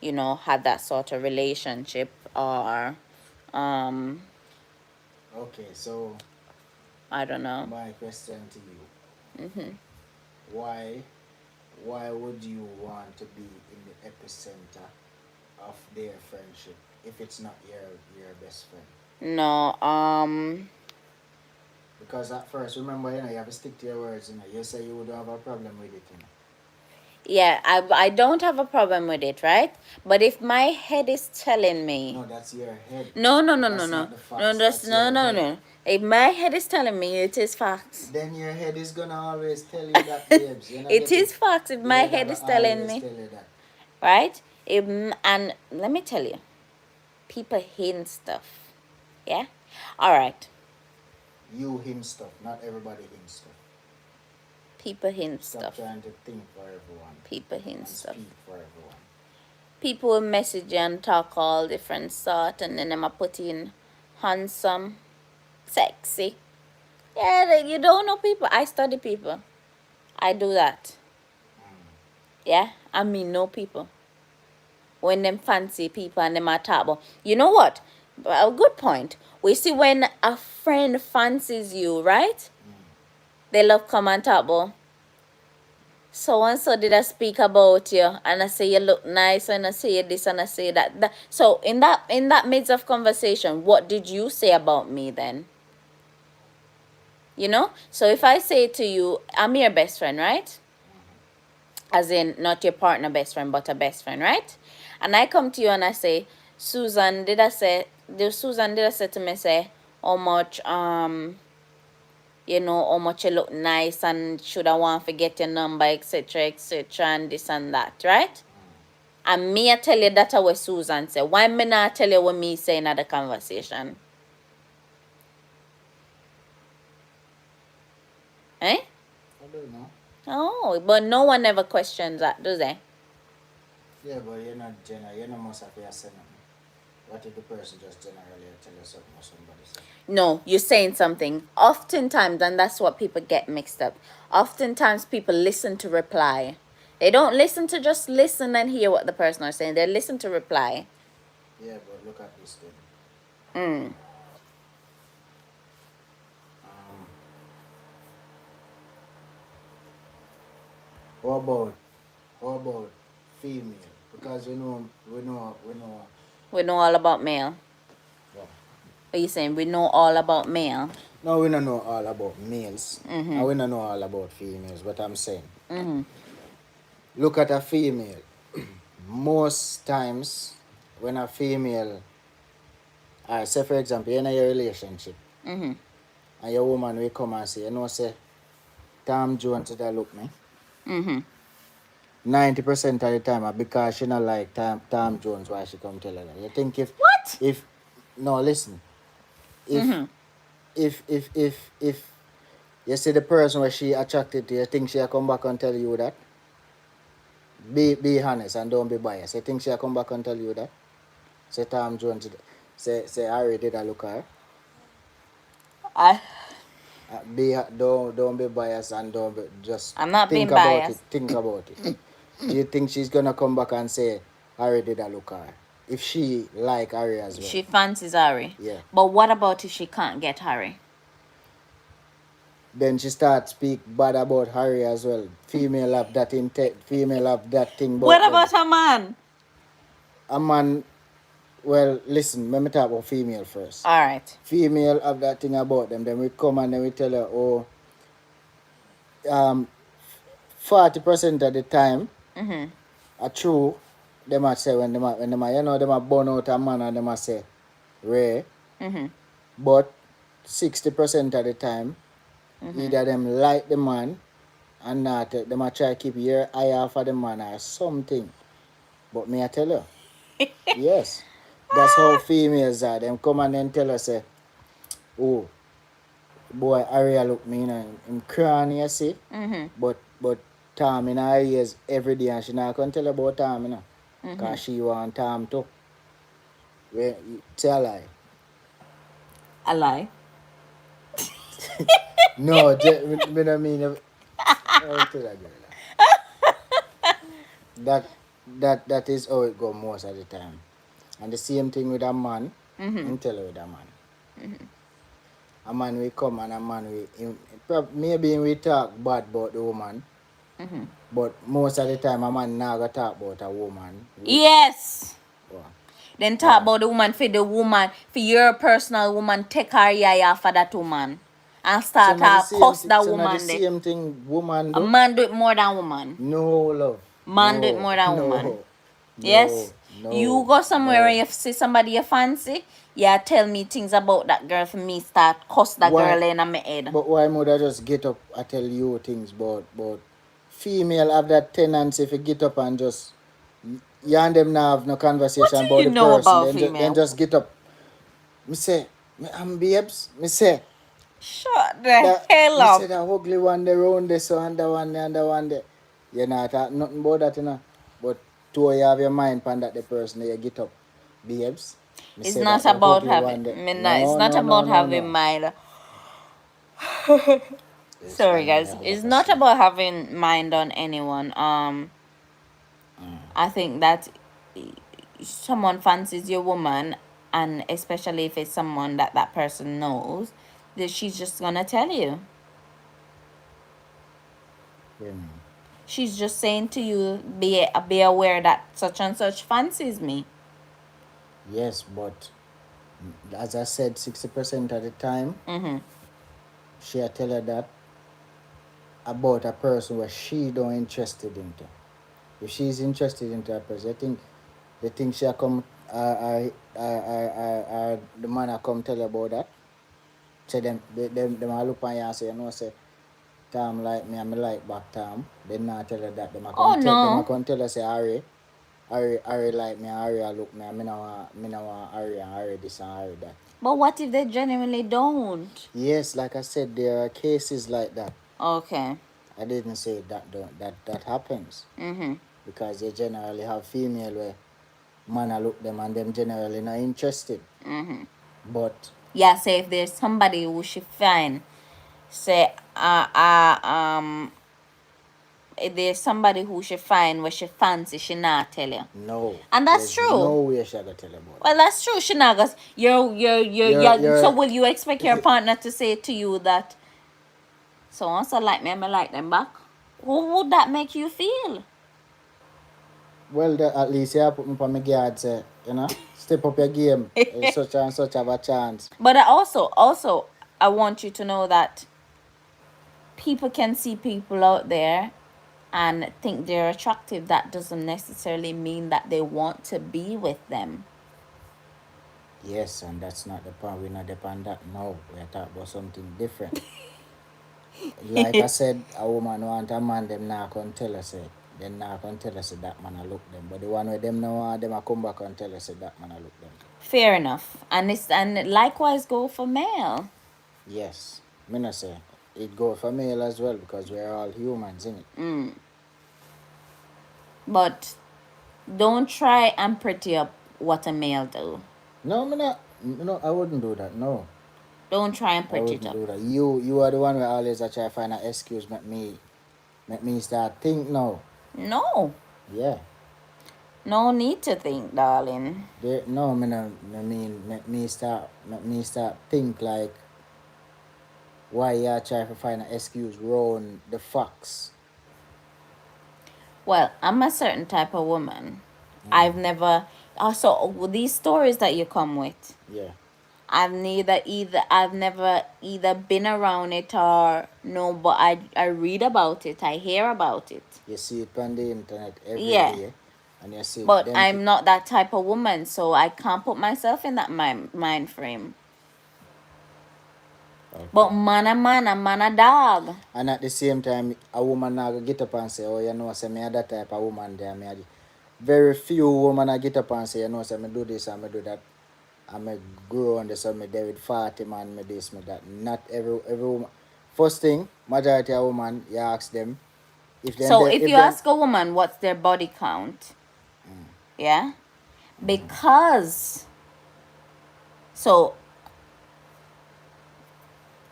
had that sort of relationship, or Okay, so I don't know. my question to you: Mm-hmm. why would you want to be in the epicenter of their friendship if it's not your best friend? No, Because at first, remember, you have to stick to your words. You say you would have a problem with it. yeah, I don't have a problem with it, right? But if my head is telling me, No, that's your head. no, no, no, no, That's no, not the no, facts. That's no, your no, head. no. If my head is telling me it is facts, Then your head is gonna always tell you that, babes. You know, it get it. is facts. If Your my head head will is telling always me, tell you that. right? And let me tell you, people hint stuff. Yeah. All right. You hint stuff. Not everybody hints stuff. People hint Stop stuff. trying to think for everyone. People hint And stuff. speak for everyone. People will message you and talk all different sort, and then them a put in handsome, sexy. Yeah, you don't know people. I study people. I do that. Yeah, I mean know people. When them fancy people and them are talk about, you know what? A good point. We see when a friend fancies you, right? They love come and talk about, so and so did I speak about you, and I say you look nice, and I say this and I say that. So in that midst of conversation, what did you say about me then? So if I say to you, I'm your best friend, right? As in not your partner best friend, but a best friend, right? And I come to you and I say, Susan did I say to me, say how much how much you look nice, and should I want to get your number, etc., etc., and this and that, right? And me I tell you that what Susan say. Why me not tell you what me say in the conversation? Eh? I don't know. Oh, but no one ever questions that, do they? Yeah, but you're not general. You must have to say nothing. What if the person just generally tell you something or somebody say? No, you're saying something. Oftentimes, and that's what people get mixed up. Oftentimes, people listen to reply. They don't listen to just listen and hear what the person is saying. They listen to reply. Yeah, but look at this thing. Mm. How about female? Because we know. We know all about male. Yeah. Are you saying we know all about male? No, we don't know all about males. Mm-hmm. And we don't know all about females. But I'm saying, Mm-hmm. look at a female. Most times, when a female, say for example, you're in a relationship, Mm-hmm. and your woman will come and say, say, Tom Jones did I look me. Mm-hmm. 90% of the time, because she not like Tom Jones, why she come tell her that. You think What? no, listen, if Mm-hmm. if you see the person where she attracted to, you think she'll come back and tell you that? Be honest and don't be biased. You think she'll come back and tell you that? Say Tom Jones, say Harry did I look at her? I Don't be biased and don't be, just I'm not think being about biased. it. Think about it. Do you think she's gonna come back and say Harry did I look at her? If she like Harry as well. She fancies Harry. Yeah. But what about if she can't get Harry? Then she start speak bad about Harry as well. Female have that female have that thing about What them. about a man? A man, well, listen, let me talk about female first. All right. Female have that thing about them. Then we come and then we tell her, 40% of the time, Mm-hmm. are true. They might say when them a burn out a man and they might say rare. Mm-hmm. But 60% of the time, either them like the man and not them a try keep your eye off of the man or something. But me I tell you, yes. That's how females are. Them come and then tell us say, oh, boy, Aria look me, him crying, you see. Mm-hmm. But Tom in her ears every day and she not gonna tell about Tom, you know. Because she want Tom too. Well, tell a lie. A lie. No, me no mean oh, tell a girl that is how it go most of the time. And the same thing with a man, him tell her with a man. A man will come and a man will maybe we talk bad about the woman. But most of the time a man not gonna talk about a woman. Yes. Wow. Then talk about the woman, for your personal woman, take her eye off of that woman. And start to cuss that woman. The same thing woman A do. man do it more than woman. No, love. Man do it more than woman. Yes? You go somewhere and you see somebody you fancy, yeah, tell me things about that girl for me start cuss that girl in my head. But why would I just get up and tell you things about female have that tendency if you get up and just you and them now have no conversation about the person. About female? Then just get up. Me say, I'm babes. Me say, shut the hell up. Me say that ugly one there round there, so and the one there and the one there. You know, nothing about that, you know. But to you have your mind on that the person there, you get up. Babes. It's not about having it's not about having mind. Sorry guys. It's not about having mind on anyone. I think that someone fancies your woman, and especially if it's someone that person knows, that she's just gonna tell you. She's just saying to you, be aware that such and such fancies me. Yes, but as I said, 60% of the time, she'll tell her that about a person where she don't interested into. If she's interested into a person, they think she'll come, the man will come tell her about that. So them will look on you and say, you know, say, Tom like me and me like back Tom. They not tell her that. Them will come tell her, say, Harry like me, Harry look me, and me no want Harry and Harry this and Harry that. But what if they genuinely don't? Yes, like I said, there are cases like that. Okay. I didn't say that happens. Because they generally have female where man look them and them generally not interested. But yeah, say if there's somebody who she find, say if there's somebody who she find where she fancy, she not tell you. No. And that's true. No way she gonna tell you about. Well, that's true. She not goes. So will you expect your partner to say to you that so and so like me, I like them back? How would that make you feel? Well, at least you put me on my guard, say, you know, step up your game. Such and such have a chance. But also, I want you to know that people can see people out there and think they're attractive. That doesn't necessarily mean that they want to be with them. Yes, and that's not the point. We're not depend that. No, we're talking about something different. Like I said, a woman want a man, them not gonna tell us it. Them not gonna tell us that man I look them. But the one where them no want, them a come back and tell us that man I look them. Fair enough. And likewise go for male. Yes. Me not say it go for male as well because we're all humans, isn't it? But don't try and pretty up what a male do. No, me not. No, I wouldn't do that. No. Don't try and pretty it up. Do that. You are the one who always try to find an excuse make me start think now. No. Yeah. No need to think, darling. No, make me start think like why you try to find an excuse around the facts. Well, I'm a certain type of woman. I've never also these stories that you come with. Yeah. I've never either been around it or no, but I read about it, I hear about it. You see it on the internet every day. And you see but I'm not that type of woman, so I can't put myself in that mind frame. Okay. But man a dog. And at the same time, a woman now get up and say, oh, you know, say me are that type of woman there. Very few women get up and say, you know, say me do this and me do that. And me grow on this and me there with 40 man, me this, me that. Not every woman. First thing, majority of women, you ask them, So if you ask a woman what's their body count, yeah, because so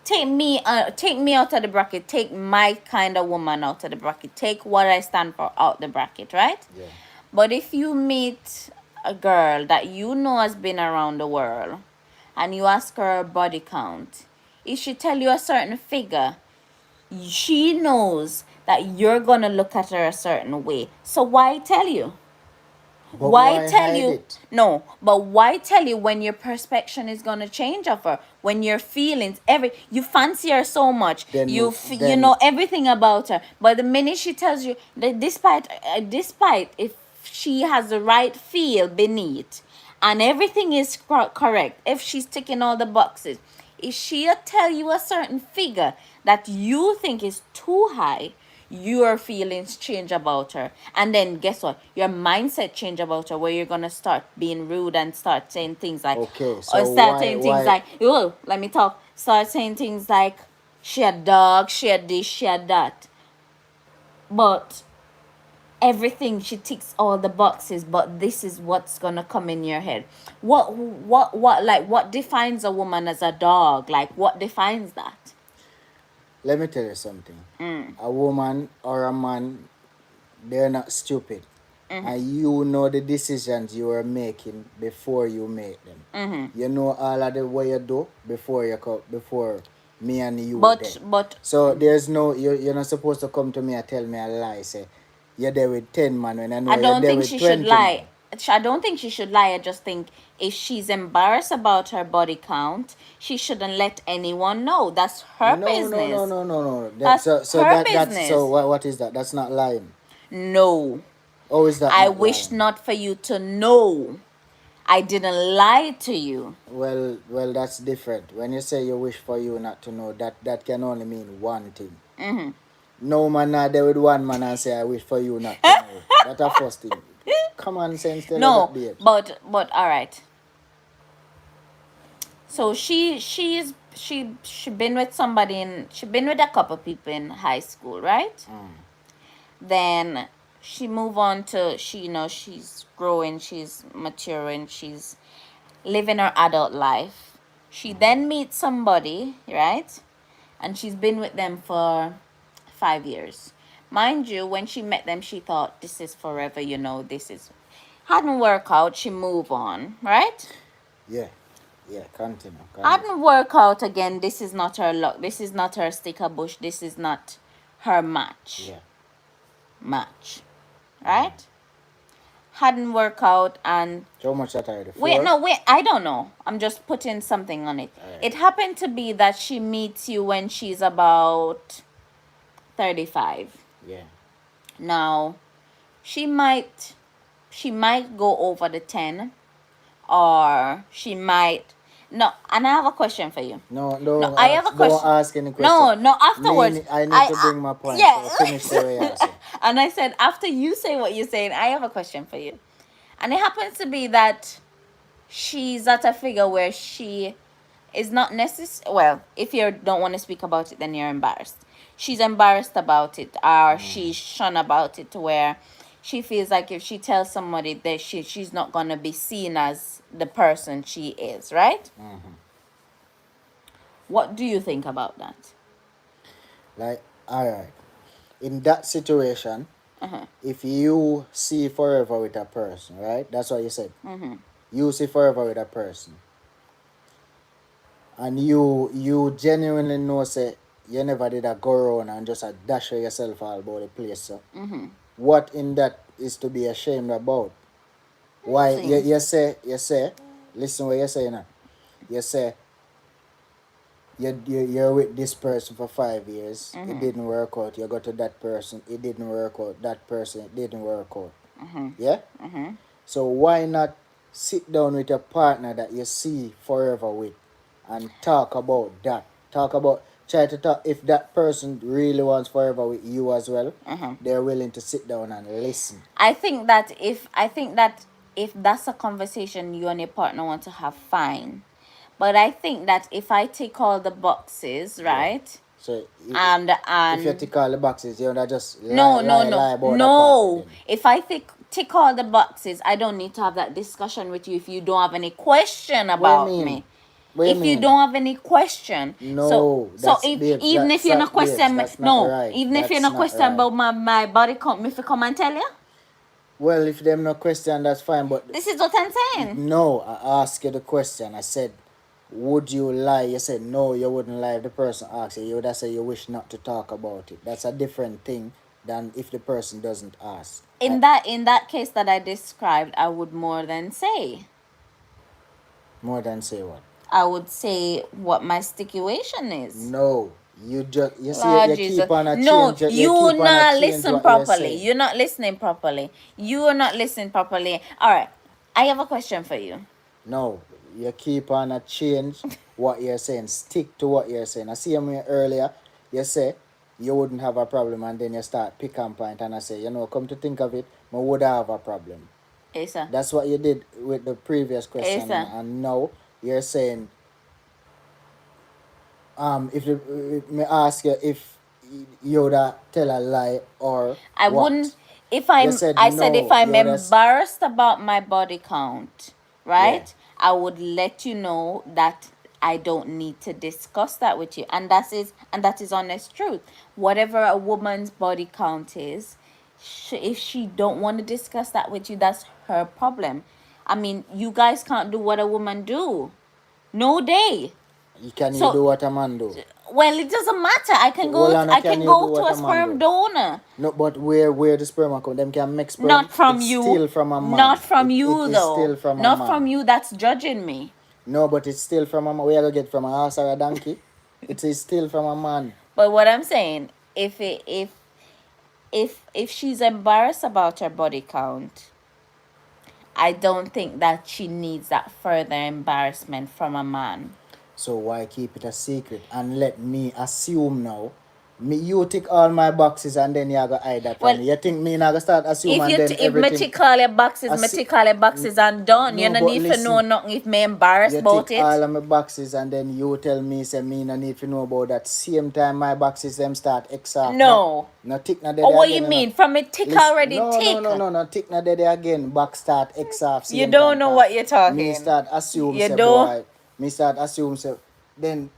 take me out of the bracket, take my kind of woman out of the bracket, take what I stand for out the bracket, right? Yeah. But if you meet a girl that you know has been around the world and you ask her body count, if she tell you a certain figure, she knows that you're gonna look at her a certain way. So why tell you? But Why tell hide you? it? No, but why tell you when your perception is gonna change of her? When your feelings, you fancy her so much, Then you know everything about her. But the minute she tells you that, despite if she has the right feel beneath, and everything is correct, if she's ticking all the boxes, if she'll tell you a certain figure that you think is too high, your feelings change about her. And then guess what? Your mindset change about her, where you're gonna start being rude and start saying things like, Okay, or so start saying things like, oh, let me talk. Start saying things like, she a dog, she a this, she a that. But everything, she ticks all the boxes, but this is what's gonna come in your head. What defines a woman as a dog? Like, what defines that? let me tell you something. A woman or a man, they're not stupid. And you know the decisions you are making before you make them. You know all of the what you do before me and you But so there's no, you're not supposed to come to me and tell me a lie, say you're there with 10 man when I know I you're don't there think with she 20 should lie. man. I don't think she should lie. I just think if she's embarrassed about her body count, she shouldn't let anyone know. That's her business. No. That's her business. So what is that? That's not lying. No. Oh, is that I not wish lying? not for you to know. I didn't lie to you. Well, that's different. When you say you wish for you not to know, that can only mean one thing. No man not there with one man and say I wish for you not to know. That's a first thing. Common sense tell No, us that. but all right. So she been with somebody she been with a couple people in high school, right? Then she move on to she's growing, she's maturing, she's living her adult life. She then meets somebody, right? And she's been with them for 5 years. Mind you, when she met them, she thought this is forever, this is hadn't worked out, she move on, right? Yeah, continue. Hadn't work out again, this is not her luck, this is not her sticker bush, this is not her match. Match. Right? Hadn't worked out, and so much that I wait, I don't know, I'm just putting something on it. It happened to be that she meets you when she's about 35. Yeah. Now she might go over the 10, or she might no. And I have a question for you. No, I have a question. Don't ask any question. No, afterwards. I need to bring my point. Yeah. So finish the way I say. And I said, after you say what you're saying, I have a question for you. And it happens to be that she's at a figure where she is not necessary. Well, if you don't want to speak about it, then you're embarrassed. She's embarrassed about it, or she's shunned about it, to where she feels like if she tells somebody that she's not gonna be seen as the person she is, right? What do you think about that? Like, alright. In that situation, if you see forever with a person, right? That's what you said. You see forever with a person. And you genuinely know, say, you never did a go around and just a dash yourself all about the place. So, what in that is to be ashamed about? Why you say, listen what you say now. You say, you're with this person for 5 years, it didn't work out. You go to that person, it didn't work out. That person, it didn't work out. Yeah? So why not sit down with a partner that you see forever with and talk about that? Try to talk, if that person really wants forever with you as well, they're willing to sit down and listen. I think that if that's a conversation you and your partner want to have, fine. But I think that if I take all the boxes, right? So and if you tick all the boxes, you don't just no, lie about that part then. If I tick all the boxes, I don't need to have that discussion with you if you don't have any question What you about mean? me. What you If you mean? don't have any question, No, so that's if babes. even if you're not Babes, question that's not no, right. even if you're That's not not question right. about my body count, me if come and tell you. Well, if them no question, that's fine. But This is what I'm saying. no, I asked you the question. I said, would you lie? You said no, you wouldn't lie. If the person asks you, you would have said you wish not to talk about it. That's a different thing than if the person doesn't ask. In that case that I described, I would more than say. More than say what? I would say what my situation is. No, you just you see Lord you Jesus. keep on a No, change. you keep on a not change listen what you're properly. saying. You're not listening properly. You are not listening properly. All right. I have a question for you. No, you keep on a change what you're saying. Stick to what you're saying. I see you earlier. You say you wouldn't have a problem, and then you start pick and point, and I say, come to think of it, I would have a problem. Yes, sir. That's what you did with the previous question, sir. and now you're saying, if me ask you if you would tell a lie or I what? wouldn't if I'm You said I said no, if I'm you woulda embarrassed about my body count, right? I would let you know that I don't need to discuss that with you. And that is honest truth. Whatever a woman's body count is, if she don't want to discuss that with you, that's her problem. I mean, you guys can't do what a woman do. No day. Can you So- do what a man do? Well, it doesn't matter. I can Hold go. on, I can can you go do to what a a man sperm do? donor. No, but where the sperm come? Them can make sperm. Not from It's you. Still from a man. Not from you it is though. Still from Not a man. from you. That's judging me. No, but it's still from a man. Where you gonna get from a horse or a donkey? It is still from a man. But what I'm saying, if she's embarrassed about her body count, I don't think that she needs that further embarrassment from a man. So why keep it a secret and let me assume now? You tick all my boxes and then you go hide that from me. You think me not gonna start assuming and then If everything? me tick all your boxes, me tick all your boxes and done. No, You don't but need to know listen. nothing if me embarrassed You about tick it. all of my boxes and then you tell me say me no need to know about that. Same time my boxes them start X off. No. No tick na Or dead what again. you mean? From a tick Listen, already tick. No, tick na dead again. Box start X off. You same don't time, know cause what you're talking. Me start assume You say don't. boy. Me start assume say then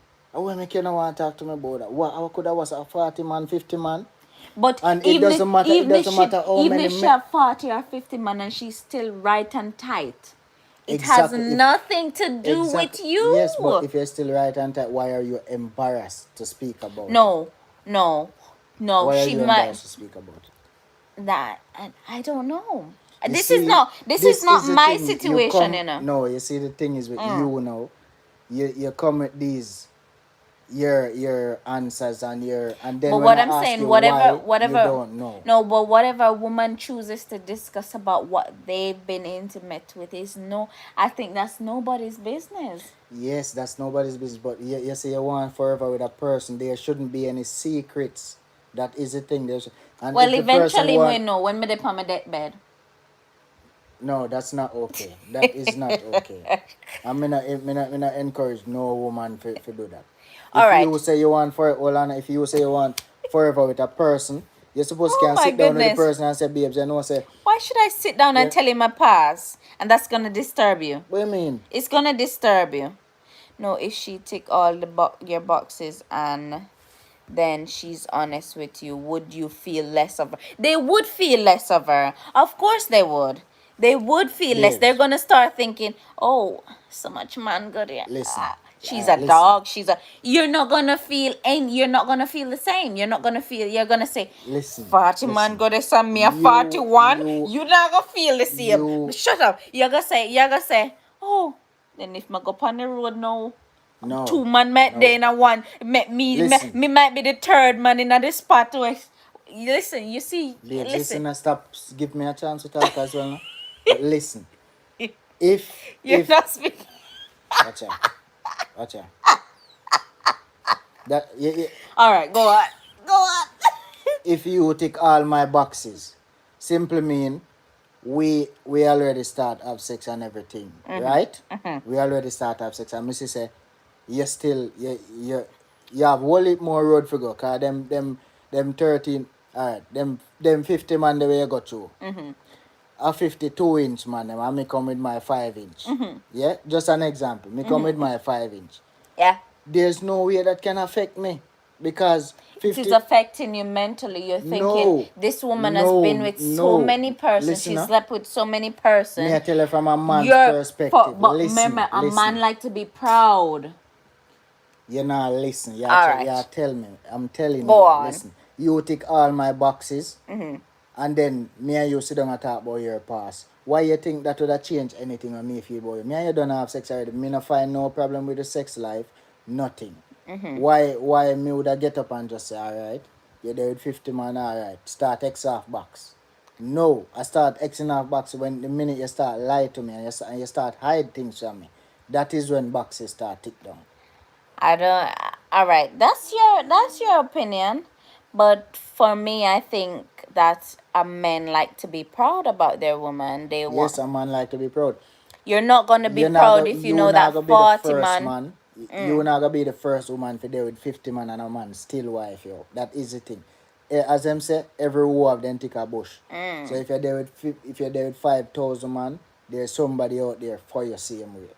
when make you no want to talk to me about that? What I could have was a 40 man, 50 man. But And it doesn't matter. It doesn't matter how even many. if she have 40 or 50 man and she's still right and tight, it Exactly. has nothing to do with you. Yes, but if you're still right and tight, why are you embarrassed to speak about it? No. Why are She you might embarrassed to speak about it? that, and I don't know. You This see, is not the my thing. situation, you know. No, you see the thing is with you now, you come with these your answers and then But when what I I'm ask saying, you whatever why, you don't know. No, but whatever a woman chooses to discuss about what they've been intimate with is I think that's nobody's business. Yes, that's nobody's business. But you say you want forever with a person, there shouldn't be any secrets. That is the thing. And Well, if the eventually person we know when me dey on my deathbed. No, that's not okay. That is not okay. I mean, I not encourage no woman to do that. All right. You say you want if you say you want forever with a person, you're supposed to Oh can my sit down with the goodness. person and say, babes, you know, say, Why should I sit down and tell him my past? And that's gonna disturb you. what do you mean? It's gonna disturb you. No, if she tick all your boxes and then she's honest with you, would you feel less of her? They would feel less of her. Of course they would. They would feel less. Babes. They're gonna start thinking, oh, so much man good here. Listen. She's a listen. dog. You're not gonna feel the same. You're gonna say, Listen. 40 man go to send me a 41. You're not gonna feel the same. Shut up. You're gonna say, oh, then if I go on the road now, No. 2 man met there in a one. Me might be the third man in the spot. Listen, you see. Babes, Listen. and stop. Give me a chance to talk as well. No? But listen. You're not speaking. Watch out. That All right, go on. If you tick all my boxes, simply mean we already start have sex and everything, right? We already start have sex, and Missy say you you have whole heap more road for go. Cause them 13, alright, them 50 man the way you go through. A 52-inch man, them, and me come with my 5-inch. Yeah, just an example. Me come with my 5-inch. Yeah. There's no way that can affect me because It is 50. affecting you mentally. You're thinking, No, this woman has been with so many persons. Listen, She slept with so many persons. me I tell you from a man's perspective. But Listen, remember, a listen. man like to be proud. You know, listen. You Alright. tell me. I'm telling Go you. on. Listen. You tick all my boxes, and then me and you sit down and talk about your past. Why you think that would have changed anything on me feel about you? Me and you don't have sex already. Me not find no problem with the sex life. Nothing. Why me would have get up and just say, alright, you're there with 50 man, alright, start X off box. No, I start Xing off box when the minute you start lie to me and you start hide things from me. That is when boxes start tick down. I don't. All right, that's your opinion, but for me, I think that a men like to be proud about their woman. They want. Yes, a man like to be proud. You're not gonna be You're not proud go- if you you know not that gonna be the 40 first man. You're not gonna be the first woman for there with 50 man and a man still wife you. That is the thing. As them say, every war of them take a bush. So if you're there with 5,000 man, there's somebody out there for your same way.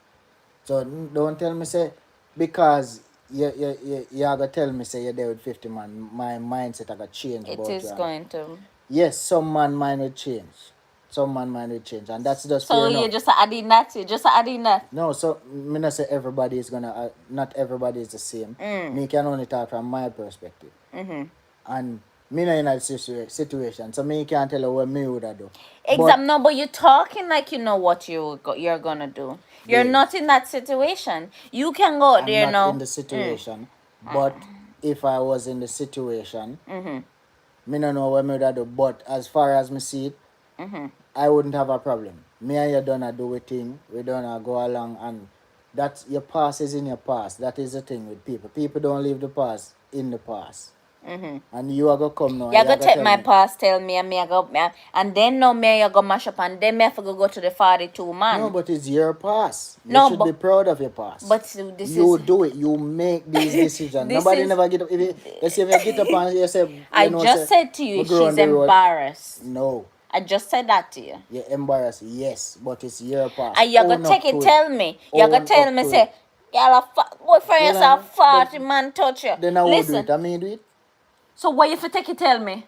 So don't tell me say because you are gonna tell me say you're there with 50 man, my mindset I got change It about is you. going to. Yes, some man mind will change. Some man mind will change, and that's just So fair you're enough. just adding that. You're just adding that. No, so me not say everybody is gonna. Not everybody is the same. Me can only talk from my perspective. And me not in that situation, so me can't tell you what me would do. No, but you're talking like you know what you're gonna do. You're Yes. not in that situation. You can go out I'm there not now. in the situation, but if I was in the situation, me don't know what me would do. But as far as me see it, I wouldn't have a problem. Me and you done do a thing. We done go along, and that's your past is in your past. That is the thing with people. People don't leave the past in the past. And you are gonna come now. You and go take tell my me, past, tell me, and me I go, and then now me you go mash up, and then me have to go to the 42 man. no, but it's your past. You No, should but- be proud of your past. But this you is do it. You make these decisions. This Nobody is- never get up. Let's say if you get up and you say, you I know, just say, said to you, we grow on she's the road. embarrassed. No, I just said that to you. you're embarrassed. Yes, but it's your past. And you're Own gonna take up it, to tell me. You're gonna Own tell up me, to say, it. girl, boyfriend, Well, yourself but- 40 man touch you. Then I will do Listen, it. I mean do it. so what you for take it, tell me?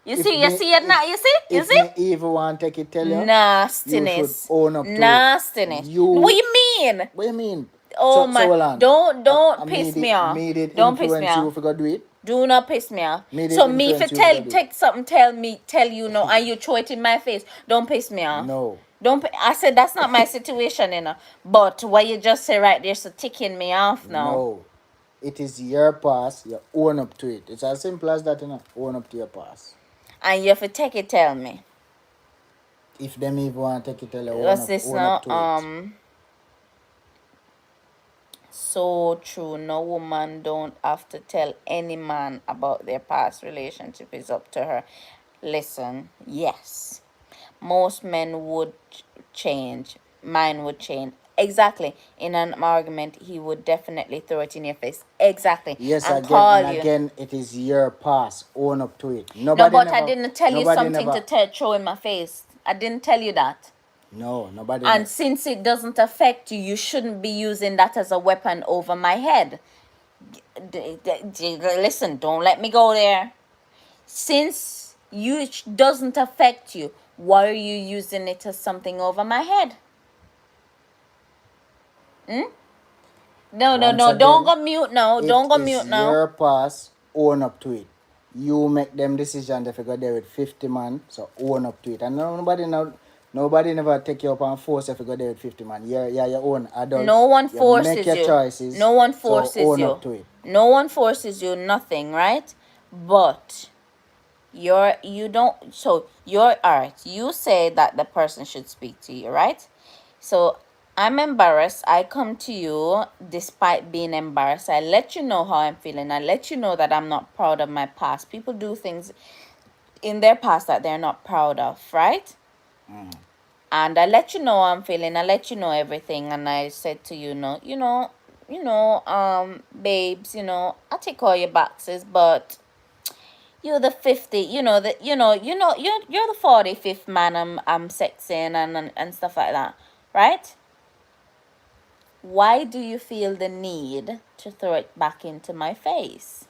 You If see, you me- see it now, you see? You If see? me evil want take it, tell you. Nastiness. You should own up to it. Nastiness. What you mean? What you mean? Oh so, my! So hold on. Don't piss me off. Me did Don't piss me influence you off. if you go do it. Do not piss me off. Me did So me if you influence you to do it. take something, tell you no, and you throw it in my face. Don't piss me off. No. I said that's not my situation, you know. But what you just say right there's a ticking me off now. No. It is your past. You own up to it. It's as simple as that, you know. Own up to your past. And you have to take it, tell me. If them even want to take it, tell you What's this own now? up to it. So true. No woman don't have to tell any man about their past relationship. It's up to her. Listen, yes. Most men would change. Mine would change. Exactly. In an argument, he would definitely throw it in your face. Exactly. Yes, and again call and you. again, it is your past. Own up to it. No, Nobody but never, I didn't tell you nobody something never- to throw in my face. I didn't tell you that. No, nobody. And since it doesn't affect you, you shouldn't be using that as a weapon over my head. Listen, don't let me go there. Since it doesn't affect you, why are you using it as something over my head? No, Once don't again, go mute now. Don't go mute now. Your past, own up to it. You make them decisions if you go there with 50 man, so own up to it. And nobody never take you up and force if you go there with 50 man. You're your own adult. No one You forces make your you. choices. No one forces so own you. up to it. No one forces you nothing, right? But you're alright. You say that the person should speak to you, right? So I'm embarrassed. I come to you despite being embarrassed. I let you know how I'm feeling. I let you know that I'm not proud of my past. People do things in their past that they're not proud of, right? And I let you know how I'm feeling. I let you know everything. And I said to you, no, babes, I take all your boxes, but you're the 50, you're the 45th man I'm sexing and stuff like that, right? Why do you feel the need to throw it back into my face?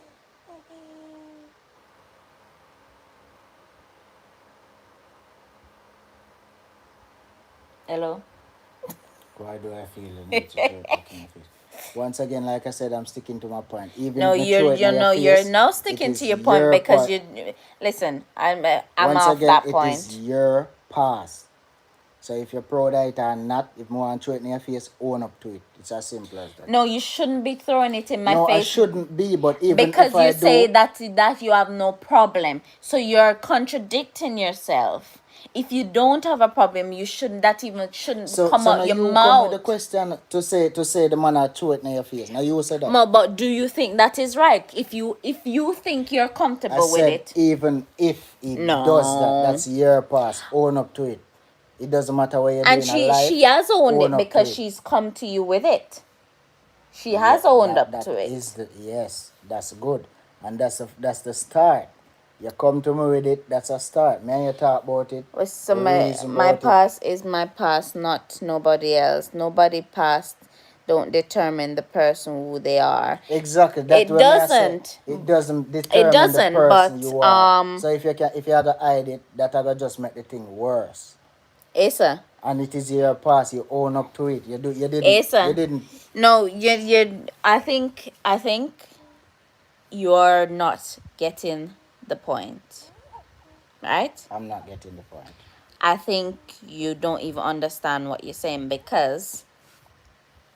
Hello? Why do I feel the need to throw it back in your face? Once again, like I said, I'm sticking to my point. Even No, if I throw it in your you're face, now it sticking to is your point your because part. you listen. I'm Once off again, that it is point. your past. So if you're proud of it or not, if you want to throw it in your face, own up to it. It's as simple as that. No, you shouldn't be throwing it in my No, I face shouldn't be, but even if because I you say do, that you have no problem. So you're contradicting yourself. If you don't have a problem, you shouldn't. That even shouldn't so come so out now your you come with the mouth. question to say the man I throw it in your face. Now you said that. But do you think that is right? If you think you're I comfortable with said it, even if it does that, no. that's your past. Own up to it. It doesn't matter what you're And doing in she life. has owned Own it up to because it. she's come to you with it. She Yeah, has owned up that to is it. the yes. That's good, and that's the start. You come to me with it. That's a start. Me and you talk about it. So We reason my about it. past is my past, not nobody else. Nobody past don't determine the person who they are. Exactly. That's It what me I say. doesn't. It doesn't It determine the doesn't. person But you are. So if you have to hide it, that will just make the thing worse. Asa, And it is your past. You own up to it. You Asa. didn't. No, you. I think you're not getting the point, right? I'm not getting the point. I think you don't even understand what you're saying because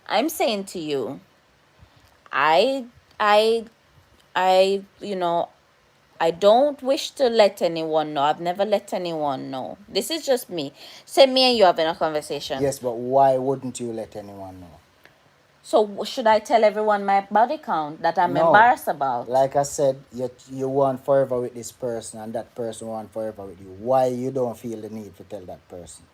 I'm saying to you, I, I, I don't wish to let anyone know. I've never let anyone know. This is just me. Say me and you having a conversation. Yes, but why wouldn't you let anyone know? So should I tell everyone my body count that I'm No. embarrassed about? Like I said, you want forever with this person and that person want forever with you. Why you don't feel the need to tell that person?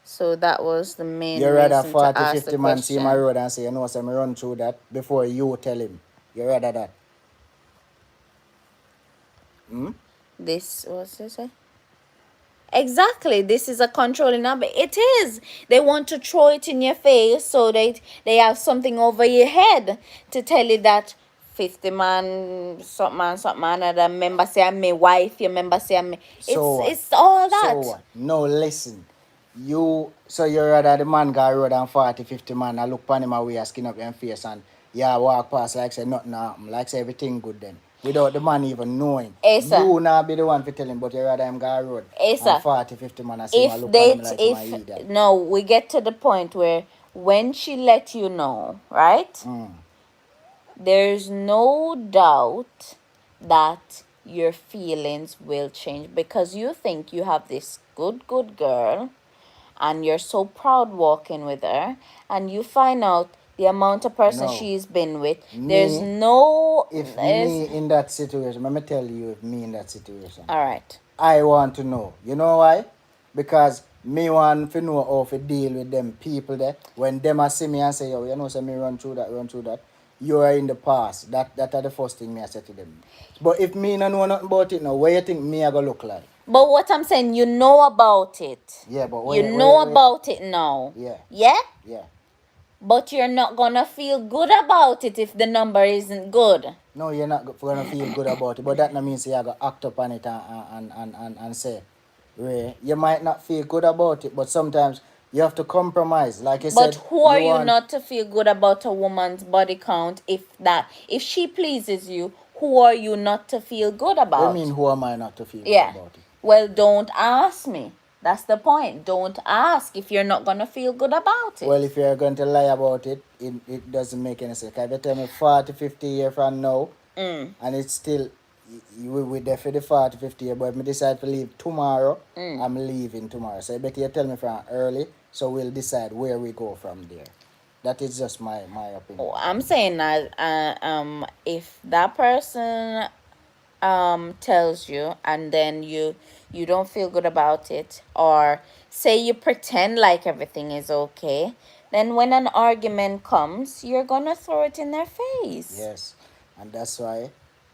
So that was the main You rather reason to 40, ask the 50 man see my question. road and say, you know, so me run through that before you tell him. You rather that. This what's this say? Exactly. This is a controlling number. It is. They want to throw it in your face so they have something over your head to tell you that 50 man, something man, and a member say I'm my wife, your member say I'm So what? it's all So that. what? No, listen. So you rather the man go road and 40, 50 man and look upon him away and skin up your face and yeah, walk past like say nothing happen, like say everything good then. Without the man even knowing. Asa, You not be the one to tell him, but you rather him go road and Asa, 40, 50 man and see him and look upon him like him and eat that. no, we get to the point where when she let you know, right? There's no doubt that your feelings will change because you think you have this good girl and you're so proud walking with her, and you find out the amount of person No. she's been with. Me, if There's me in that situation, let me tell you if me in that situation. all right. I want to know. You know why? Because me want to know how to deal with them people there. When them a see me and say, yo, you know, say me run through that. You are in the past. That are the first thing me I say to them. But if me no know nothing about it now, what you think me I gonna look like? But what I'm saying, you know about it. Yeah, but you know about it now. Yeah. Yeah? Yeah. But you're not gonna feel good about it if the number isn't good. No, you're not gonna feel good about it. But that no means you're gonna act up on it and say, Ray, you might not feel good about it, but sometimes you have to compromise. Like you But said, who are you you want not to feel good about a woman's body count if she pleases you, who are you not to feel good what about? do you mean who am I not to feel good Yeah. about it? Well, don't ask me. That's the point. Don't ask if you're not gonna feel good about it. Well, if you're going to lie about it, it doesn't make any sense. If you tell me 40, 50 years from now, and it's still, we there for the 40, 50 years, but if I decide to leave tomorrow, I'm leaving tomorrow. So I bet you tell me from early, so we'll decide where we go from there. That is just my opinion. I'm saying that if that person tells you and then you don't feel good about it, or say you pretend like everything is okay then when an argument comes, you're gonna throw it in their face. Yes. And that's why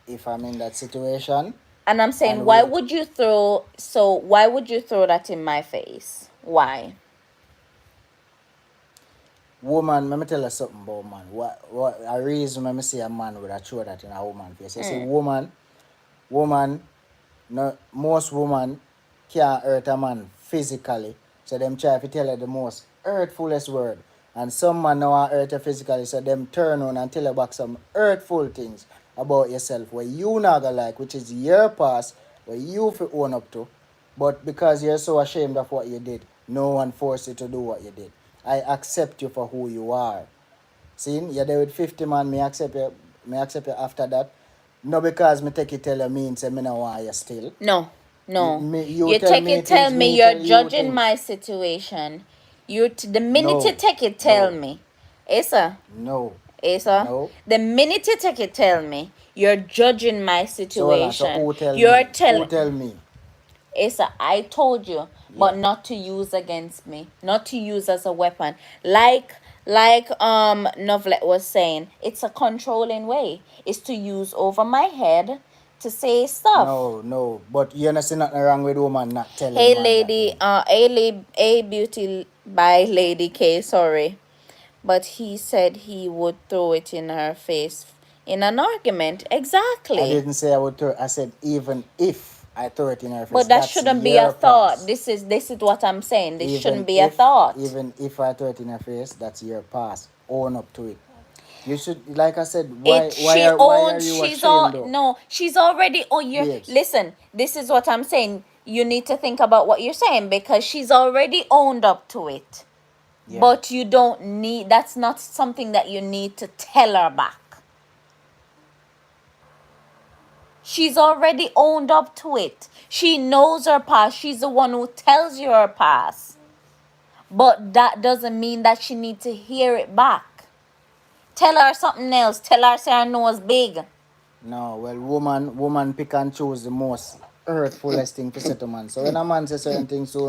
if I'm in that situation And I'm saying, and why we would you throw that in my face? Why? woman, let me tell you something about man. What a reason when me see a man would throw that in a woman face. You see, woman, no, most woman can't hurt a man physically. So them try to tell you the most hurtfulest word. And some man now want hurt you physically, so them turn on and tell you back some hurtful things about yourself where you not gonna like, which is your past, where you feel own up to. But because you're so ashamed of what you did, no one forced you to do what you did. I accept you for who you are. See, you're there with 50 man, me accept you after that. No, because me take it tell you mean say me no want you still. No, no. You You tell take me it, tell things, me me you're tell you judging things. my situation. The minute you No, take it, tell no, me. Asa, no, Asa, no. the minute you take it, tell me. You're judging my So hold on, so situation. who tell You're me? Who telling. tell me? Asa, I told you, Yeah. but not to use against me, not to use as a weapon. Like Novelet was saying, it's a controlling way. It's to use over my head to say stuff. No. But you understand nothing wrong with woman not telling Hey man lady, that. A beauty by Lady K, sorry. But he said he would throw it in her face in an argument. Exactly. I didn't say I would throw. I said even if I throw it in her face, But that that's shouldn't be a your thought. past. This is what I'm saying. This shouldn't Even be a thought. even if I throw it in her face, that's your past. Own up to it. You should, like I said, why are you ashamed though? No, she's already on your Babes. listen, this is what I'm saying. You need to think about what you're saying because she's already owned up to it. Yeah. But you don't need, that's not something that you need to tell her back. She's already owned up to it. She knows her past. She's the one who tells you her past. But that doesn't mean that she needs to hear it back. Tell her something else. Tell her say her nose big. No, well, woman pick and choose the most hurtfulest thing to say to man. So when a man says certain things so,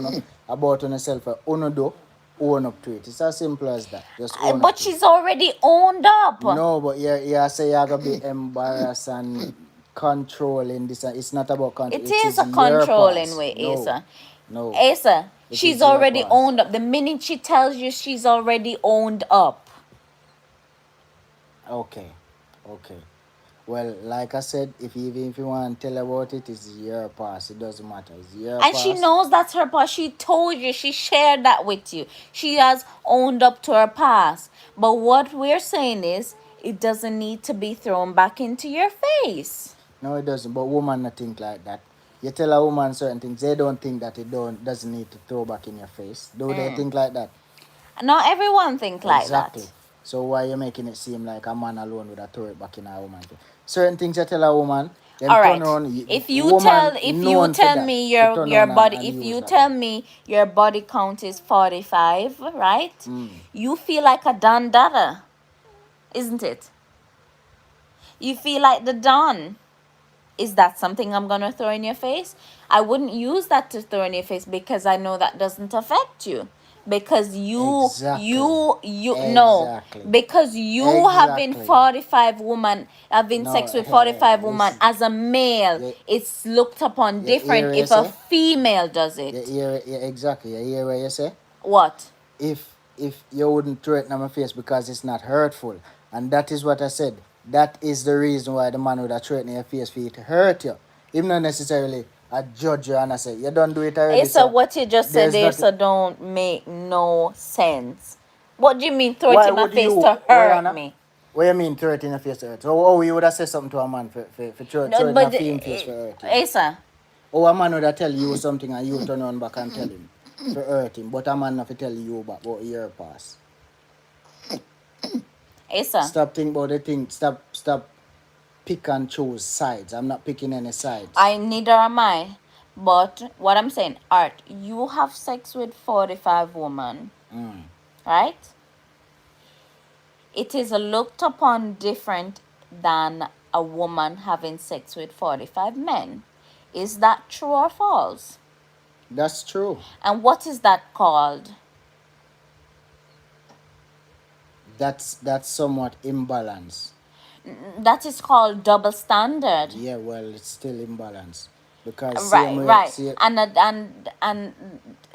about yourself, uno do, own up to it. It's as simple as that. Just own up But to she's already owned up. it. No, but you say you're going to be embarrassed and controlling this. It's not about control. It It is is a your controlling past. way, No, Asa. no. Asa, It she's is your already past. owned up. The minute she tells you she's already owned up. Okay. Well, like I said, even if you want to tell about it, it's your past. It doesn't matter. It's your And past. she knows that's her past. She told you. She shared that with you. She has owned up to her past. But what we're saying is, it doesn't need to be thrown back into your face. No, it doesn't. But women not think like that. You tell a woman certain things, they don't think that doesn't need to throw back in your face. Do they think like that? Not everyone think like Exactly. that. So why you making it seem like a man alone would have throw it back in a woman face? Certain things you tell a woman, then All turn right. around. If you Woman tell known for that, me to turn your around body, and if use you that tell one. me your body count is 45, right? You feel like a Don Dada, isn't it? You feel like the Don. Is that something I'm gonna throw in your face? I wouldn't use that to throw in your face because I know that doesn't affect you. Because no, Exactly. because you having Exactly. 45 woman, having No, sex with 45 woman listen. as a male, Yeah. it's looked upon You different hear if what a you say? female does it. Exactly. You hear what you say? What? If you wouldn't throw it in my face because it's not hurtful, and that is what I said. That is the reason why the man would have throw it in your face for it to hurt you. Even not necessarily I judge you and I say you don't do it already. Asa, what you just said, there's Asa, don't make no sense. What do you mean throw it Why in my would face you, to hurt me? What you mean throw it in your face to hurt? So you would have said something to a man for throw it in a female face for hurt him? Asa, Or a man would have tell you something and you turn on back and tell him for hurt him, but a man not to tell you about your past. Asa. Stop thinking about the thing. Stop pick and choose sides. I'm not picking any sides. Neither am I. But what I'm saying, Art, you have sex with 45 women, right? It is looked upon different than a woman having sex with 45 men. Is that true or false? That's true. And what is that called? That's somewhat imbalance. That is called double standard. Yeah, well, it's still imbalance because same Right, way, right. see, And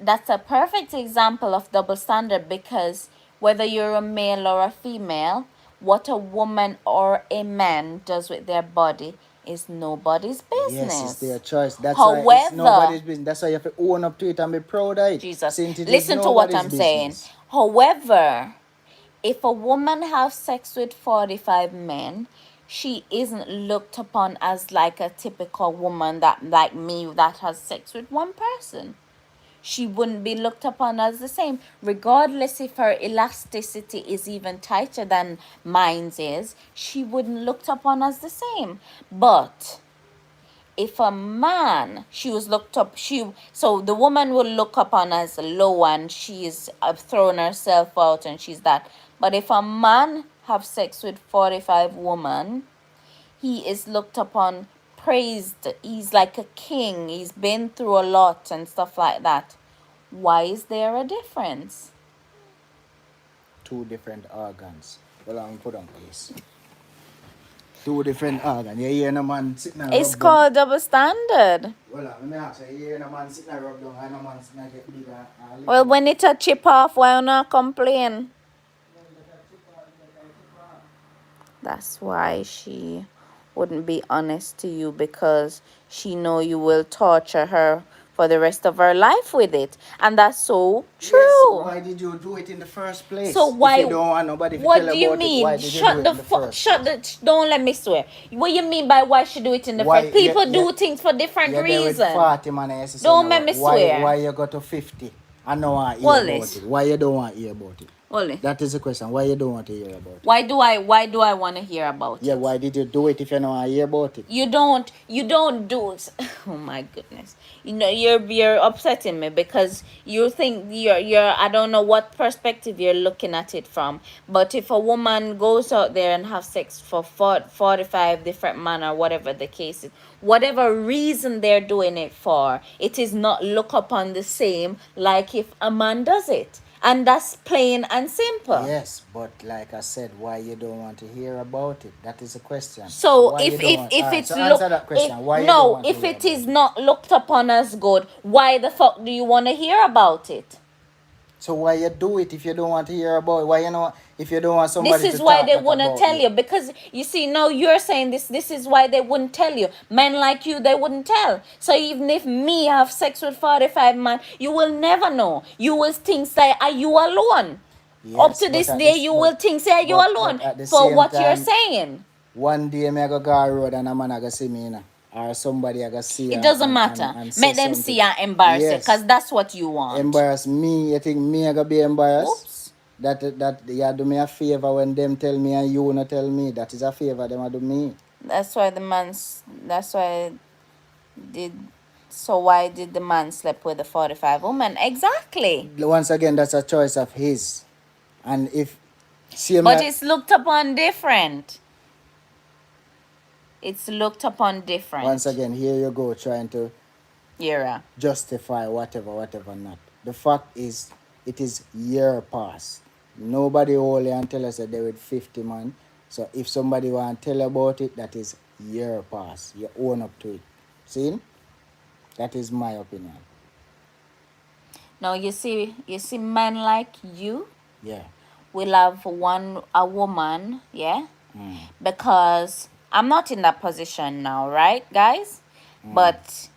that's a perfect example of double standard, because whether you're a male or a female, what a woman or a man does with their body is nobody's yes, it's their business. choice. That's why it's However, nobody's business. That's why you have to own up to it and be proud of it. Jesus, Since it is listen to what nobody's I'm saying. business. However, if a woman has sex with 45 men, she isn't looked upon as like a typical woman that, like me, that has sex with one person. She wouldn't be looked upon as the same, regardless if her elasticity is even tighter than mine's is. She wouldn't looked upon as the same. But if a man, she was looked up, so the woman will look upon as low and she's thrown herself out and she's that. But if a man have sex with 45 women, he is looked upon, praised. He's like a king. He's been through a lot and stuff like that. Why is there a difference? Two different organs. Well, I'm put on place. Two different organs. You hear a man sitting and It's rub called double standard. Well, let me ask you, you hear a man sitting and rub down and a man sitting and get bigger and Well, when it a chip off, why not complain? That's why she wouldn't be honest to you, because she know you will torture her for the rest of her life with it, and that's so true. Yes, why did you do it in the first place? So why? If you don't want nobody to What tell do you about mean? it, why did you Shut do it the in the first shut place? the. Don't let me swear. What you mean by why she do it in the Why- first? People yeah, do yeah. things for different You're there with reasons. 40 man and you say, Don't no, make me swear. Why you go to 50? I don't want to hear Well, about this. it. Why you don't want to hear about it? Only. That is the question. Why you don't want to hear about it? Why do I want to hear about Yeah, it? why did you do it if you don't want to hear about it? You don't do it. Oh my goodness. You know, you're upsetting me, because you think you're I don't know what perspective you're looking at it from. But if a woman goes out there and have sex for 45 different men, or whatever the case is, whatever reason they're doing it for, it is not looked upon the same like if a man does it. And that's plain and simple. Yes, but like I said, why you don't want to hear about it? That is the question. So why if you don't want, it's so answer that question. Why you don't no, want to if hear it about is not looked upon as good, why the fuck do you want to hear about it? So why you do it if you don't want to hear about it? Why you know if you don't want somebody This is to why talk they that wouldn't about tell you, because you see, now you're saying this is why they wouldn't tell you. Men like you, they wouldn't tell. So even if me have sex with 45 man, you will never know. You will think, say, are you alone? Up Yes, to but this at day, this- you but- will think, say, are you but alone at the for same what you're time, saying. One day me I go go road and a man I go see me, or somebody I go see. It doesn't matter. And say Make them something. see and embarrass you, Yes. because that's what you want. Embarrass me. You think me I go be embarrassed? Oops. That you do me a favor when them tell me and you not tell me. That is a favor them a do me. That's why that's why did so why did the man sleep with the 45 woman? Exactly. Once again, that's a choice of his. And if But it's looked upon different. It's looked upon different. once again, here you go trying to Yeah. justify whatever not. The fact is, it is year past. Nobody only and tell us that they with 50 man. So if somebody want to tell about it, that is year past. You own up to it. See? That is my opinion. Now you see men like you Yeah. will have a woman, yeah? Because I'm not in that position now, right, guys? But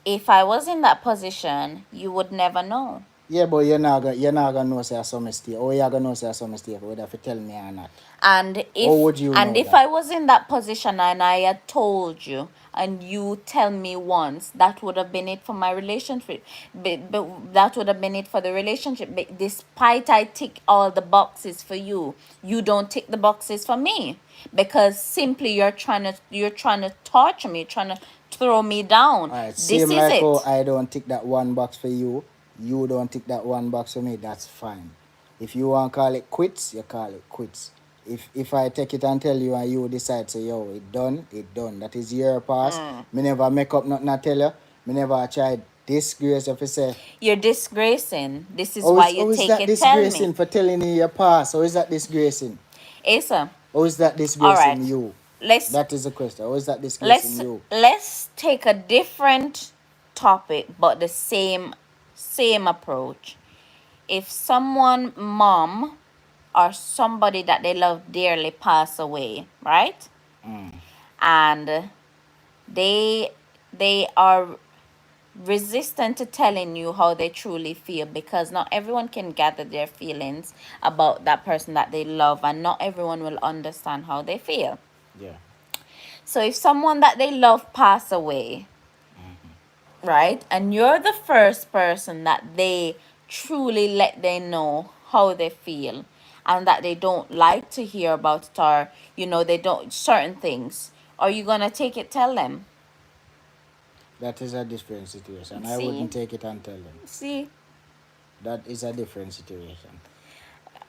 if I was in that position, you would never know. Yeah, but you're not gonna know say some mistake. Or you're gonna know say some mistake, whether if you tell me or not. And would you know if that? I was in that position and I had told you and you tell me once, that would have been it for my relationship. But that would have been it for the relationship. But despite I tick all the boxes for you, you don't tick the boxes for me, because simply you're trying to torture me, trying to throw me down. Alright, This same is like it. how I don't tick that one box for you. You don't tick that one box for me, that's fine. If you want to call it quits, you call it quits. If I take it and tell you and you decide say, yo, it done. That is year past. Me never make up nothing I tell you. Me never tried Disgrace, if you say. You're disgracing. This is How why is, you how is take that it. Tell disgracing me. for telling you your past? How is that disgracing? Asa, How is that all disgracing right. you? Let's That is the question. How is that disgracing let's you? let's take a different topic but the same approach. If someone mom or somebody that they love dearly pass away, right? And they are resistant to telling you how they truly feel, because not everyone can gather their feelings about that person that they love, and not everyone will understand how they feel. Yeah. So if someone that they love pass away, right, and you're the first person that they truly let them know how they feel, and that they don't like to hear about it, or they don't certain things, are you gonna take it, tell them? That is a different situation. I See? wouldn't take it and tell them. See? That is a different situation.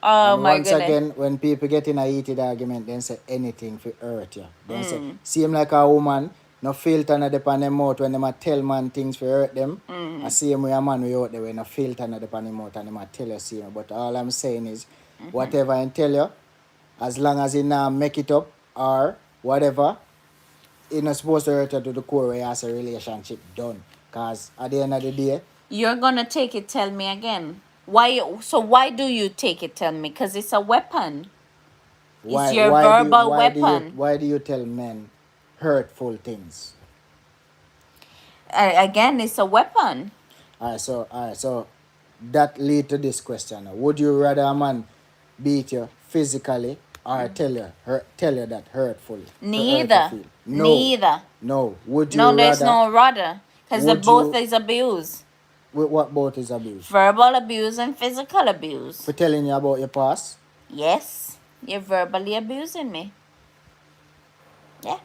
Oh And my once goodness. again, when people get in a heated argument, then say anything for hurt you. Then say, Mm. seem like a woman, no filter na dep on them mouth when them a tell man things for hurt them. I same way a man we out there when no filter na dep on them mouth and them a tell you same. But all I'm saying is, whatever I tell you, as long as you not make it up or whatever, you're not supposed to hurt you to the core where you has a relationship done. Because at the end of the day, You're gonna take it, tell me again. Why do you take it, tell me? Because it's a weapon. It's your verbal weapon. why do you tell men hurtful things? Again, it's a weapon. Alright, so that lead to this question. Would you rather a man beat you physically or tell you that hurtfully to hurt you Neither. feel? No. Neither. No. Would you No, there's rather no rather. Because the would both you is abuse. what both is abuse? Verbal abuse and physical abuse. For telling you about your past? Yes. You're verbally abusing me. Yeah.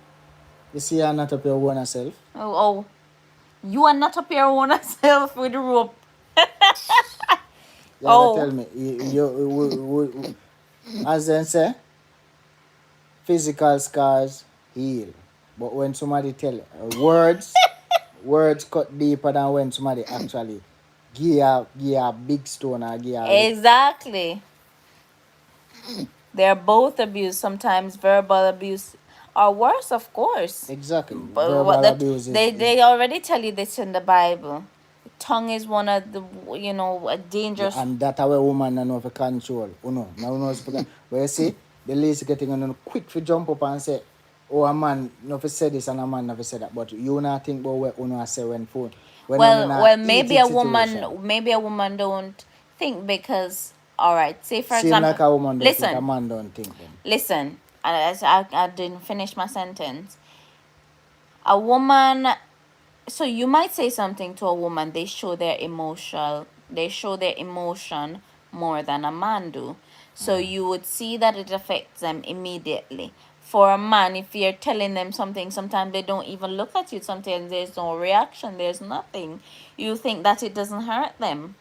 You see you're not up your own self? Oh. You are not up your own self with the rope. You gotta Oh. tell me. As they say, physical scars heal. But when somebody tell words cut deeper than when somebody actually give you a big stone or give you a Exactly. They're both abuse. Sometimes verbal abuse or worse, of course. exactly. But Verbal abuse they already tell you this in the Bible. Tongue is one of the a yeah, dangerous. and that a way woman don't know if control. Now but you see, the least getting on quick to jump up and say, oh, a man never say this and a man never say that. But you not think about what uno say when phone. When Well, maybe heated a situation. woman don't think, because all right. Say for Seem example, like a woman don't think, a listen, man don't think then. listen. I didn't finish my sentence. A woman. So you might say something to a woman, they show their emotion more than a man do. So you would see that it affects them immediately. For a man, if you're telling them something, sometimes they don't even look at you. Sometimes there's no reaction, there's nothing. You think that it doesn't hurt them.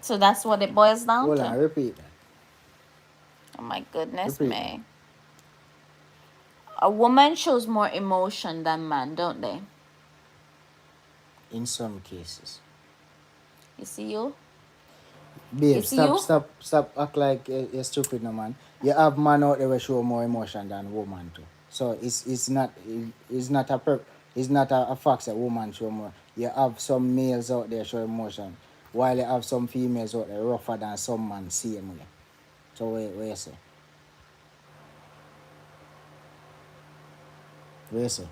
So that's what it boils down Hold to. on, repeat that. Oh my goodness Repeat me. A woman shows more emotion than man, don't they? In some cases. You see you? Babe, You see you? stop act like you're stupid, no man. You have man out there who show more emotion than woman too. So it's not a fact that woman show more. You have some males out there show emotion, while you have some females out there rougher than some man same way. So what you say? What you say?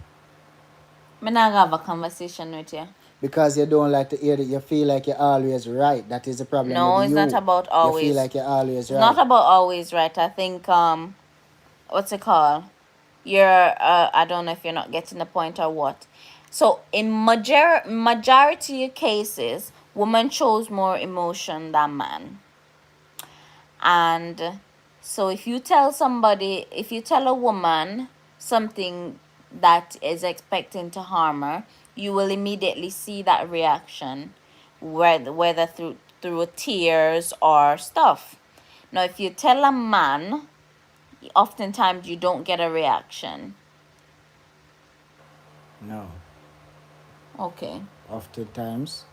I'm not gonna have a conversation with you. Because you don't like to hear it, you feel like you're always right. That is the problem No, with it's you. not about always. You feel like you're always It's right. not about always right. I think what's it called? You're I don't know if you're not getting the point or what. So in majority of cases, woman shows more emotion than man. And so if you tell a woman something that is expecting to harm her, you will immediately see that reaction, whether through tears or stuff. Now, if you tell a man, oftentimes you don't get a reaction. No. Okay. Oftentimes,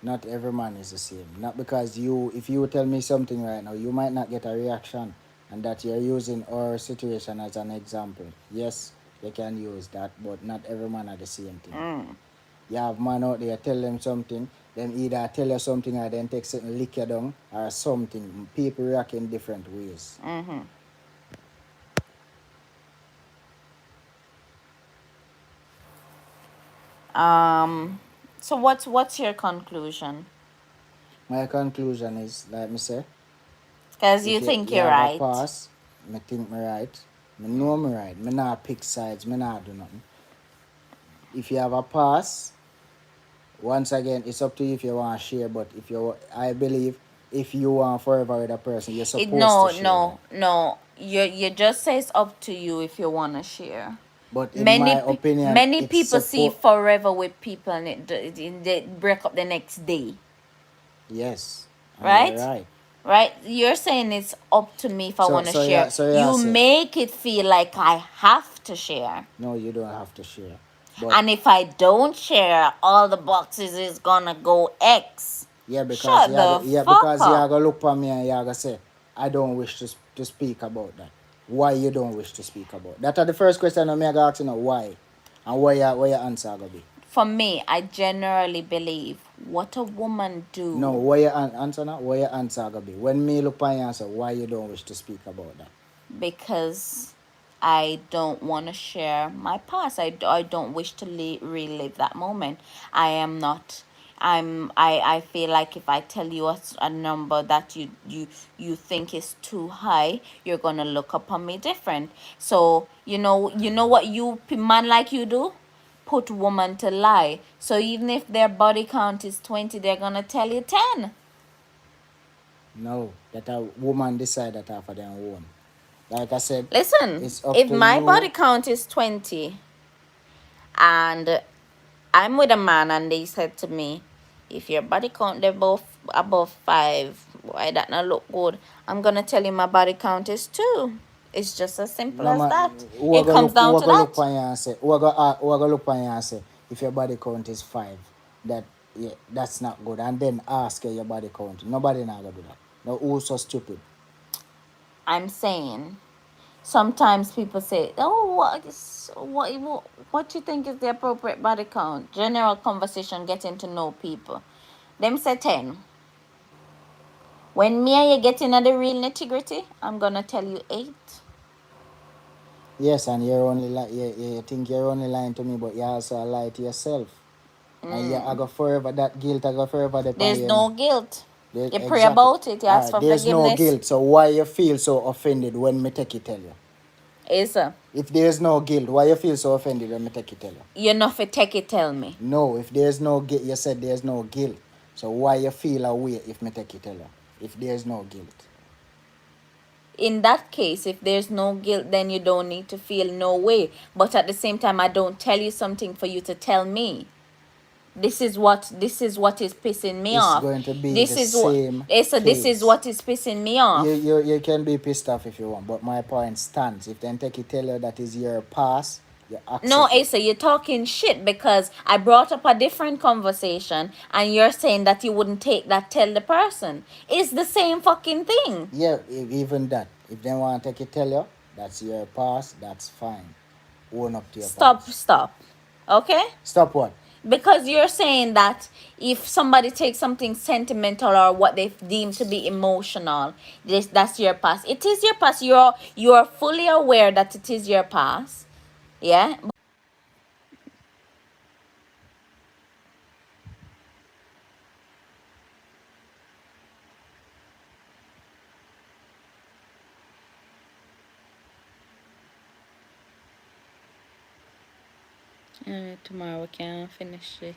not every man is the same. Not because if you tell me something right now, you might not get a reaction, and that you're using our situation as an example. Yes, you can use that, but not every man are the same thing. You have man out there, tell them something, them either tell you something or then take something, lick you down, or something. People react in different ways. So what's your conclusion? My conclusion is, like me say, Because you if think you you're have a right. pass, me think me right. Me know me right. Me not pick sides. Me not do nothing. If you have a pass, once again, it's up to you if you want to share. But I believe if you want forever with a person, you're supposed to share that. No. You just say it's up to you if you want to share. But in my opinion, Many it's people see forever with people and they break up the next day. Yes, and Right? you're right. Right? You're saying it's up to me if I want to share. Yeah, You say, make it feel like I have to share. no, you don't have to share. But And if I don't share, all the boxes is gonna go X. yeah, because Shut the fuck you up. are gonna look for me and you are gonna say, I don't wish to speak about that. Why you don't wish to speak about that? Are the first question I'm gonna ask you now, why? And where your answer gonna be? For me, I generally believe what a woman do. No, where your answer now? Where your answer gonna be? When me look for your answer, why you don't wish to speak about that? Because I don't want to share my past. I don't wish to relive that moment. I am not. I feel like if I tell you a number that you think is too high, you're gonna look upon me different. So you know what you man like you do, put woman to lie. So even if their body count is 20, they're gonna tell you 10. No, that a woman decide that after their own. Like I said, Listen, it's up if to my body you. count is 20 and I'm with a man and they said to me, if your body count they're both above 5, why that not look good? I'm gonna tell you my body count is 2. It's just as simple No as man, that. It comes down to look that. on you and say, who gonna look on you and say, if your body count is 5, that yeah, that's not good. And then ask you your body count. Nobody not gonna do that. No, who's so stupid? I'm saying sometimes people say, oh, what you think is the appropriate body count? General conversation, getting to know people. Them say 10. When me and you get into the real nitty gritty, I'm gonna tell you 8. Yes, and you're only you think you're only lying to me, but you also lie to yourself. And yeah, I go forever that guilt. I go forever depend There's you. no guilt. You pray Exactly. about it. You ask Alright, for there's no forgiveness. guilt. So why you feel so offended when me take it tell you? Asa, If there's no guilt, why you feel so offended when me take it tell you? you not for take it, tell me. No, if there's no guilt, you said there's no guilt. So why you feel away if me take it tell you? If there's no guilt. In that case, if there's no guilt, then you don't need to feel no way. But at the same time, I don't tell you something for you to tell me. This is what is pissing me It's off. going to be This the is what same Asa, this is case. what is pissing me off. You can be pissed off if you want, but my point stands. If then take it tell you that is your past, you accept No, it. Asa, you're talking shit because I brought up a different conversation and you're saying that you wouldn't take that, tell the person. It's the same fucking thing. Yeah, even that. If they want to take it tell you, that's your past, that's fine. Own up to your past. Stop. Okay? Stop what? Because you're saying that if somebody takes something sentimental or what they deem to be emotional, that's your past. It is your past. You're fully aware that it is your past. Yeah? Tomorrow we can finish it.